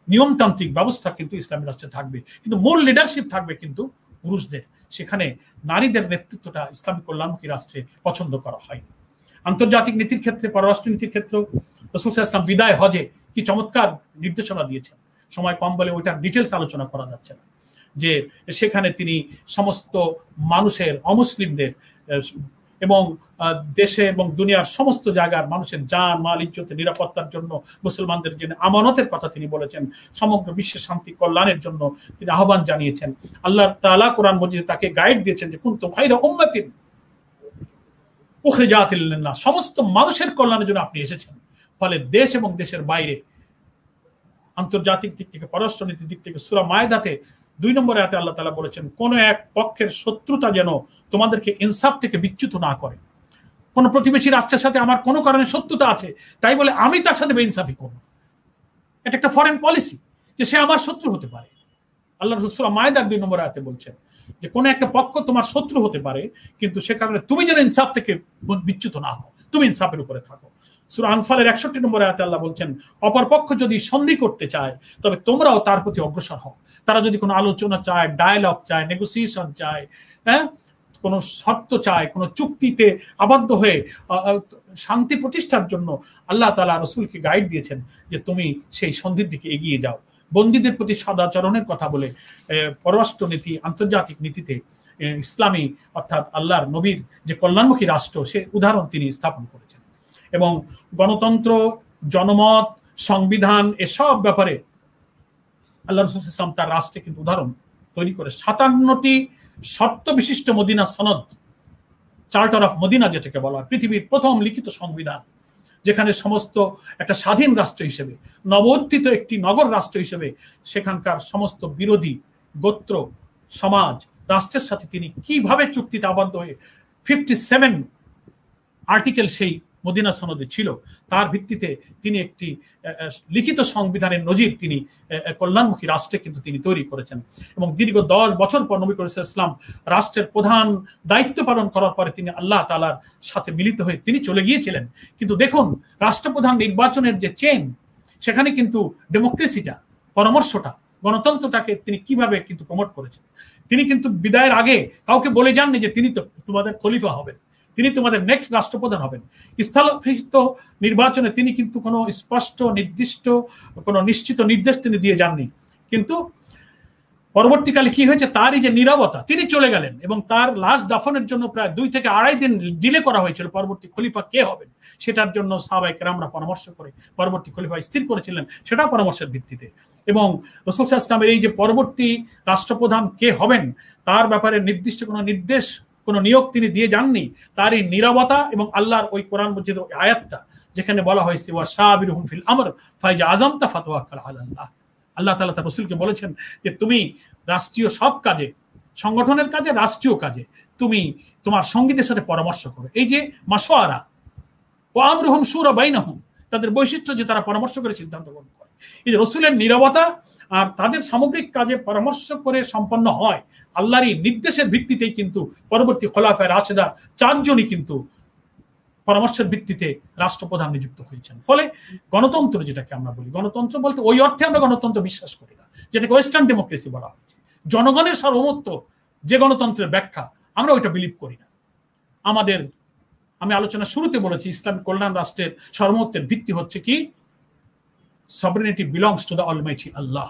[SPEAKER 1] নিয়মতান্ত্রিক ব্যবস্থা কিন্তু ইসলামী রাষ্ট্রে থাকবে। কিন্তু মূল লিডারশিপ থাকবে কিন্তু পুরুষদের। সেখানে নারীদের নেতৃত্বটা ইসলামী কল্যাণমুখী রাষ্ট্রে পছন্দ করা হয়। আন্তর্জাতিক নীতির ক্ষেত্রে, পররাষ্ট্র নীতির ক্ষেত্রেও রাসূল সাল্লাল্লাহু আলাইহি ওয়াসাল্লাম বিদায় হজে কি চমৎকার নির্দেশনা দিয়েছেন। সময় কম বলে ওইটার ডিটেলস আলোচনা করা যাচ্ছে না, যে সেখানে তিনি সমস্ত মানুষের, অমুসলিমদের এবং দেশে এবং দুনিয়ার সমস্ত জায়গার মানুষের জান মাল ইজ্জতের নিরাপত্তার জন্য, মুসলমানদের জন্য আমানতের কথা তিনি বলেছেন, সমগ্র বিশ্বের শান্তি কল্যাণের জন্য তিনি আহ্বান জানিয়েছেন। আল্লাহ তাআলা কোরআন মজিদে তাকে গাইড দিয়েছেন যে কুনতুম খায়রা উম্মাতিন উখরিজাতিল লিন্নাস, সমস্ত মানুষের কল্যাণের জন্য আপনি এসেছেন। ফলে দেশ এবং দেশের বাইরে, আন্তর্জাতিক দিক থেকে, পররাষ্ট্রনীতির দিক থেকে সূরা মায়েদাতে 2 নম্বর আয়াতে আল্লাহ তাআলা বলেছেন, কোন এক পক্ষের শত্রুতা যেন তোমাদেরকে ইনসাফ থেকে বিচ্যুত না করে। কোন প্রতিবেশী রাষ্ট্রের সাথে আমার কোনো কারণে শত্রুতা আছে, তাই বলে আমি তার সাথে বেইনসাফি করব, এটা একটা ফরেন পলিসি, যে সে আমার শত্রু হতে পারে। আল্লাহ সূরা মায়েদার 2 নম্বর আয়াতে বলছেন যে কোন একটা পক্ষ তোমার শত্রু হতে পারে, কিন্তু সে কারণে তুমি যেন ইনসাফ থেকে বিচ্যুত না হও, তুমি ইনসাফের উপরে থাকো। সূরা আনফালের 61 নম্বর আয়াতে আল্লাহ বলছেন, অপর পক্ষ যদি সন্ধি করতে চায় তবে তোমরাও তার প্রতি অগ্রসর হও। তারা যদি কোনো আলোচনা চায়, ডায়ালগ চায়, নেগোসিয়েশন চায়, হ্যাঁ, কোনো শর্ত চায়, কোনো চুক্তিতে আবদ্ধ হয়ে শান্তি প্রতিষ্ঠার জন্য আল্লাহ তাআলা রাসূলকে গাইড দিয়েছেন যে তুমি সেই সন্ধির দিকে এগিয়ে যাও। বন্দীদের প্রতি সদাচরণের কথা বলে পররাষ্ট্র নীতি, আন্তর্জাতিক নীতিতে ইসলামী অর্থাৎ আল্লাহর নবীর যে কল্যাণমুখী রাষ্ট্র, সে উদাহরণ তিনি স্থাপন করেছেন। এবং গণতন্ত্র, জনমত, সংবিধান, এসব ব্যাপারে আল্লাহ রাসূল সাল্লাল্লাহু আলাইহি ওয়াসাল্লাম তার রাষ্ট্রে কিন্তু উদাহরণ তৈরি করে 57টি শর্ত বিশিষ্ট মদিনা সনদ, চার্টার অফ মদিনা যেটাকে বলা হয়, পৃথিবীর প্রথম লিখিত সংবিধান, যেখানে সমস্ত একটা স্বাধীন রাষ্ট্র হিসেবে, নবোত্থিত একটি নগর রাষ্ট্র হিসেবে সেখানকার সমস্ত বিরোধী গোত্র, সমাজ, রাষ্ট্রের সাথে তিনি কিভাবে চুক্তিতে আবদ্ধ হয়ে 57 আর্টিকেল সেই মদিনা সনদে ছিল, তার ভিত্তিতে তিনি একটি লিখিত সংবিধানের নজির তিনি কল্যাণমুখী রাষ্ট্রে কিন্তু তিনি তৈরি করেছেন। এবং দীর্ঘ 10 বছর পর নবী করিম সাল্লাল্লাহু আলাইহি ওয়াসাল্লাম রাষ্ট্রের প্রধান দায়িত্ব পালন করার পরে তিনি আল্লাহ তাআলার সাথে মিলিত হয়ে তিনি চলে গিয়েছিলেন। কিন্তু দেখুন, রাষ্ট্রপ্রধান নির্বাচনের যে চেইন, সেখানে কিন্তু ডেমোক্রেসিটা, পরামর্শটা, গণতন্ত্রটাকে তিনি কিভাবে কিন্তু প্রমোট করেছেন। তিনি কিন্তু বিদায়ের আগে কাউকে বলে যাননি যে তিনি তো তোমাদের খলিফা হবেন, তিনি তোমাদের নেক্সট রাষ্ট্রপ্রধান হবেন। স্থলভিষিক্ত নির্বাচনে তিনি কিন্তু কোনো স্পষ্ট নির্দিষ্ট কোনো নিশ্চিত নির্দেশ তিনি দিয়ে যাননি। কিন্তু পরবর্তীকালে কি হয়েছে, তারই যে নীরবতা, তিনি চলে গেলেন এবং তার লাশ দাফনের জন্য প্রায় 2 থেকে 2.5 দিন ডিলে করা হয়েছিল। পরবর্তী খলিফা কে হবেন সেটার জন্য সাহাবায়ে কেরামরা পরামর্শ করে পরবর্তী খলিফা স্থির করেছিলেন, সেটা পরামর্শের ভিত্তিতে। এবং রাসূল সাল্লাল্লাহু আলাইহি ওয়াসাল্লামের এই যে পরবর্তী রাষ্ট্রপ্রধান কে হবেন তার ব্যাপারে নির্দিষ্ট কোনো নির্দেশ, কোনো নিয়োগ তিনি দিয়ে যাননি। তার এই নীরবতা এবং আল্লাহর ওই কোরআন মজিদ আয়াতটা যেখানে বলা হয়েছে ওয়া শাবিরহুম ফিল আমর ফাইজা আযামতা ফাতাওয়াক্কাল আলাল্লাহ, আল্লাহ তাআলা তার রাসূলকে বলেছেন যে তুমি রাষ্ট্রীয় সব কাজে, সংগঠনের কাজে, রাষ্ট্রীয় কাজে তুমি তোমার সঙ্গীদের সাথে পরামর্শ করো। এই যে মাশওয়ারা ও আমরুহুম শুরা বাইনাহুম, তাদের বৈশিষ্ট্য যে তারা পরামর্শ করে সিদ্ধান্ত গ্রহণ করে। এই যে রাসূলের নীরবতা আর তাদের সামগ্রিক কাজে পরামর্শ করে সম্পন্ন হয়, আল্লাহরই নির্দেশের ভিত্তিতেই কিন্তু পরবর্তী খোলাফায়ে রাশেদা 4 জনই কিন্তু পরামর্শের ভিত্তিতে রাষ্ট্রপ্রধান নিযুক্ত হয়েছেন। ফলে গণতন্ত্র যেটাকে আমরা বলি, গণতন্ত্র বলতে ওই অর্থে আমরা গণতন্ত্র বিশ্বাস করি না যেটাকে ওয়েস্টার্ন ডেমোক্রেসি বলা হয়েছে, জনগণের সার্বভৌমত্ব যে গণতন্ত্রের ব্যাখ্যা, আমরা ওইটা বিলিভ করি না। আমাদের, আমি আলোচনা শুরুতে বলেছি, ইসলামিক কল্যাণ রাষ্ট্রের সার্বভৌমত্বের ভিত্তি হচ্ছে কি, sovereignty belongs to the almighty Allah,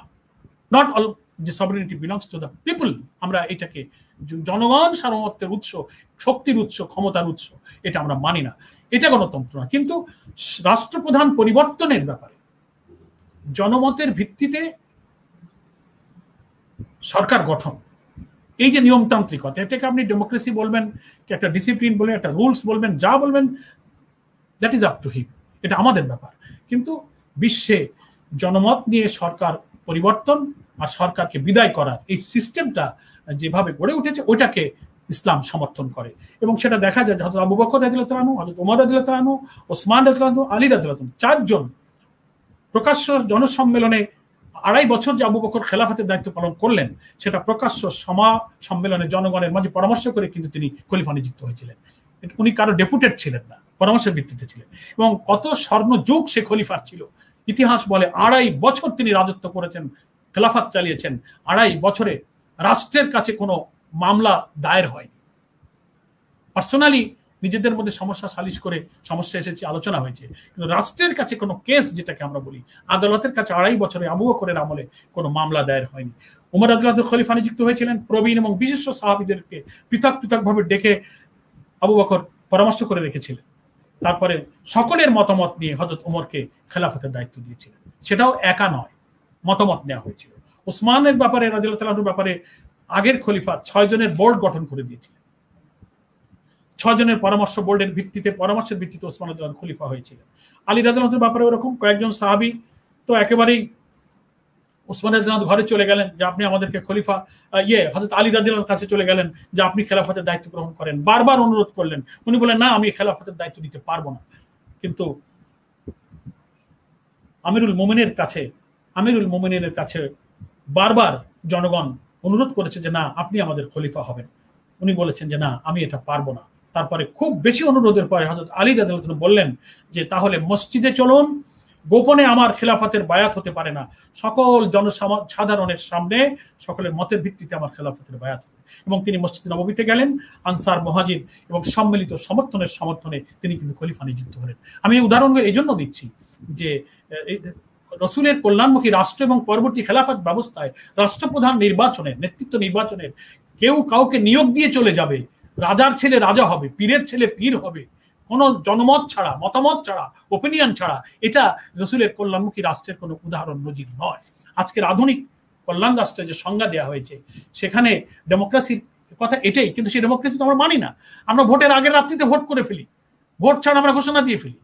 [SPEAKER 1] not যে সভারেনিটি বিলংস টু দ্য পিপল, আমরা এটাকে জনগণ সার্বভৌমত্বের উৎস, শক্তির উৎস, ক্ষমতার উৎস, এটা আমরা মানি না, এটা গণতন্ত্র না। কিন্তু রাষ্ট্রপ্রধান পরিবর্তনের ব্যাপারে জনমতের ভিত্তিতে সরকার গঠন, এই যে নিয়মতান্ত্রিকতা, এটাকে আপনি ডেমোক্রেসি বলবেন, একটা ডিসিপ্লিন বলবেন, একটা রুলস বলবেন, যা বলবেন, that is up to him, এটা আমাদের ব্যাপার। কিন্তু বিশ্বে জনমত নিয়ে সরকার পরিবর্তন আর সরকারকে বিদায় করার এই সিস্টেমটা যেভাবে গড়ে উঠেছে, ওইটাকে ইসলাম সমর্থন করে। এবং সেটা দেখা যায় হযরত আবু বকর রাদিয়াল্লাহু আনহু, হযরত ওমর রাদিয়াল্লাহু আনহু, ওসমান রাদিয়াল্লাহু আনহু, আলী রাদিয়াল্লাহু আনহু, চারজন প্রকাশ্য জনসম্মেলনে 2.5 বছর যে আবু বকর খেলাফতের দায়িত্ব পালন করলেন, সেটা প্রকাশ্য সম্মেলনে জনগণের মাঝে পরামর্শ করে কিন্তু তিনি খলিফা নিযুক্ত হয়েছিলেন। উনি কারো ডেপুটেড ছিলেন না, পরামর্শের ভিত্তিতে ছিলেন। এবং কত স্বর্ণযুগ সে খলিফার ছিল, ইতিহাস বলে 2.5 বছর তিনি রাজত্ব করেছেন, খেলাফত চালিয়েছেন। 2.5 বছরে রাষ্ট্রের কাছে কোনো মামলা দায়ের হয়নি। পার্সোনালি নিজেদের মধ্যে সমস্যা সালিশ করে সমস্যা এসেছে, আলোচনা হয়েছে, কিন্তু রাষ্ট্রের কাছে কোনো কেস, যেটাকে আমরা বলি আদালতের কাছে, 2.5 বছরে আবু বকরের আমলে কোনো মামলা দায়ের হয়নি। ওমর রাদিয়াল্লাহু আনহু খলিফা নিযুক্ত হয়েছিলেন, প্রবীণ এবং বিশিষ্ট সাহাবীদেরকে পৃথক পৃথকভাবে ডেকে আবু বকর পরামর্শ করে রেখেছিলেন। তারপরে সকলের মতামত নিয়ে হযরত ওমরকে খেলাফতের দায়িত্ব দিয়েছিলেন। সেটাও একা নয়, মতামত নেওয়া হয়েছিল। ওসমানের ব্যাপারে, রাদিয়াল্লাহু তাআলার ব্যাপারে আগের খলিফা 6 জনের বোর্ড গঠন করে দিয়েছিলেন। 6 জনের পরামর্শের ভিত্তিতে ওসমান রাদিয়াল্লাহু আনহু খলিফা হয়েছিলেন। আলী রাদিয়াল্লাহু আনহুর ব্যাপারে ওরকম কয়েকজন সাহাবী তো একেবারেই ওসমান রাদিয়াল্লাহু আনহু ঘরে চলে গেলেন যে আপনি আমাদেরকে খলিফা, হযরত আলী রাদিয়াল্লাহু আনহুর কাছে চলে গেলেন যে আপনি খেলাফতের দায়িত্ব গ্রহণ করেন, বারবার অনুরোধ করলেন। উনি বলেন না, আমি খেলাফতের দায়িত্ব নিতে পারবো না। কিন্তু আমিরুল মুমিনের কাছে বারবার জনগণ অনুরোধ করেছে যে না, আপনি আমাদের খলিফা হবেন। উনি বলেছেন যে না, আমি এটা পারবো না। তারপরে খুব বেশি অনুরোধের পরে হযরত আলী রাদিয়াল্লাহু আনহু বললেন যে তাহলে মসজিদে চলুন, গোপনে আমার খেলাফতের বায়াত হতে পারে না, সকল জনসাধারণের সামনে সকলের মতের ভিত্তিতে আমার খেলাফতের বায়াত হবে। এবং তিনি মসজিদ নববীতে গেলেন, আনসার মুহাজির এবং সম্মিলিত সমর্থনে তিনি কিন্তু খলিফা নিযুক্ত হলেন। আমি এই উদাহরণগুলো এই জন্য দিচ্ছি যে রসুলের কল্যাণমুখী রাষ্ট্র এবং পরবর্তী খেলাফত ব্যবস্থায় রাষ্ট্রপ্রধান নেতৃত্ব নির্বাচনের কেউ কাউকে নিয়োগ দিয়ে চলে যাবে, রাজার ছেলে রাজা হবে, পীরের ছেলে পীর হবে, কোনো জনমত ছাড়া, মতামত ছাড়া, ওপিনিয়ন ছাড়া, এটা রসুলের কল্যাণমুখী রাষ্ট্রের কোনো উদাহরণ নজির নয়। আজকের আধুনিক কল্যাণ রাষ্ট্রে যে সংজ্ঞা দেওয়া হয়েছে, সেখানে ডেমোক্রেসির কথা এটাই, কিন্তু সেই ডেমোক্রেসি তো আমরা মানি না। আমরা ভোটের আগের রাত্রিতে ভোট করে ফেলি, ভোট ছাড়া আমরা ঘোষণা দিয়ে ফেলি,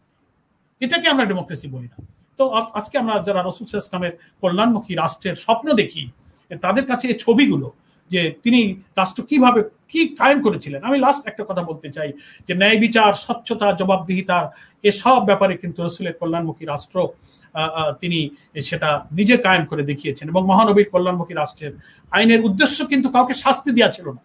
[SPEAKER 1] এটাকে আমরা ডেমোক্রেসি বলি না। তো আজকে আমরা যারা রাসূল সাল্লাল্লাহু আলাইহি ওয়াসাল্লামের কল্যাণমুখী রাষ্ট্রের স্বপ্ন দেখি, তাদের কাছে এই ছবিগুলো, যে তিনি রাষ্ট্র কি কায়েম করেছিলেন। আমি লাস্ট একটা কথা বলতে চাই যে ন্যায় বিচার, স্বচ্ছতা, জবাবদিহিতা, এসব ব্যাপারে কিন্তু রাসূলের কল্যাণমুখী রাষ্ট্র তিনি সেটা নিজে কায়েম করে দেখিয়েছেন। এবং মহানবীর কল্যাণমুখী রাষ্ট্রের আইনের উদ্দেশ্য কিন্তু কাউকে শাস্তি দেওয়া ছিল না,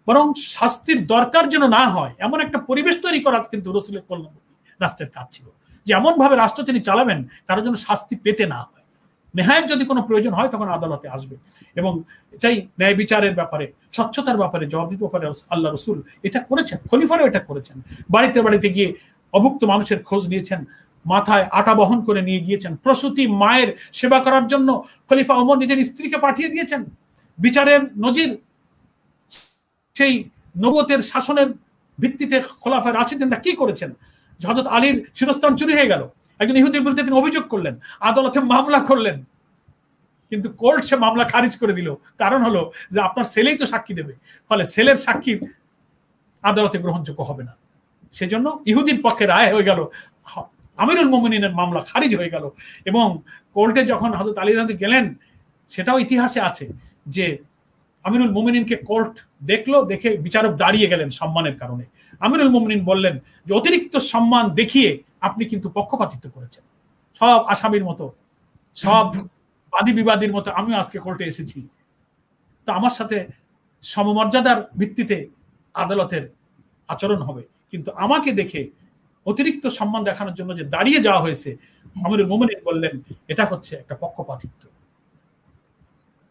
[SPEAKER 1] বরং শাস্তির দরকার যেন না হয় এমন একটা পরিবেশ তৈরি করা কিন্তু রাসূলের কল্যাণমুখী রাষ্ট্রের কাজ ছিল। যে এমন ভাবে রাষ্ট্র তিনি চালাবেন কারোর জন্য শাস্তি পেতে না হয়, নেহায়েত যদি কোনো প্রয়োজন হয় তখন আদালতে আসবে। এবং এটাই ন্যায় বিচারের ব্যাপারে, স্বচ্ছতার ব্যাপারে, জবাবদিহির ব্যাপারে আল্লাহ রসুল এটা করেছেন, খলিফারও এটা করেছেন। বাড়িতে বাড়িতে গিয়ে অভুক্ত মানুষের খোঁজ নিয়েছেন, মাথায় আটা বহন করে নিয়ে গিয়েছেন, প্রসূতি মায়ের সেবা করার জন্য খলিফা ওমর নিজের স্ত্রীকে পাঠিয়ে দিয়েছেন। বিচারের নজির সেই নবুয়তের শাসনের ভিত্তিতে খোলাফা রাশিদিনরা কি করেছেন। হযরত আলীর শিরস্ত্রাণ চুরি হয়ে গেল, একজন ইহুদির বিরুদ্ধে তিনি অভিযোগ করলেন, আদালতে মামলা করলেন, কিন্তু কোর্ট সে মামলা খারিজ করে দিল। কারণ হলো যে আপনার ছেলেই তো সাক্ষী দেবে, ফলে ছেলের সাক্ষী আদালতে গ্রহণযোগ্য হবে না। সেজন্য ইহুদির পক্ষে রায় হয়ে গেল, আমিরুল মুমিনিনের মামলা খারিজ হয়ে গেল। এবং কোর্টে যখন হযরত আলী রাদিয়াল্লাহু আনহু গেলেন, সেটাও ইতিহাসে আছে যে আমিরুল মুমিনিনকে কোর্ট দেখলো, দেখে বিচারক দাঁড়িয়ে গেলেন সম্মানের কারণে। আমিরুল মুমিনিন বললেন যে অতিরিক্ত সম্মান দেখিয়ে আপনি কিন্তু পক্ষপাতিত্ব করেছেন, সব আসামির মতো, সব বাদী বিবাদীর মতো আমিও আজকে কোর্টে এসেছি, তো আমার সাথে সমমর্যাদার ভিত্তিতে আদালতের আচরণ হবে, কিন্তু আমাকে দেখে অতিরিক্ত সম্মান দেখানোর জন্য যে দাঁড়িয়ে যাওয়া হয়েছে, আমিরুল মুমিনিন বললেন এটা হচ্ছে একটা পক্ষপাতিত্ব।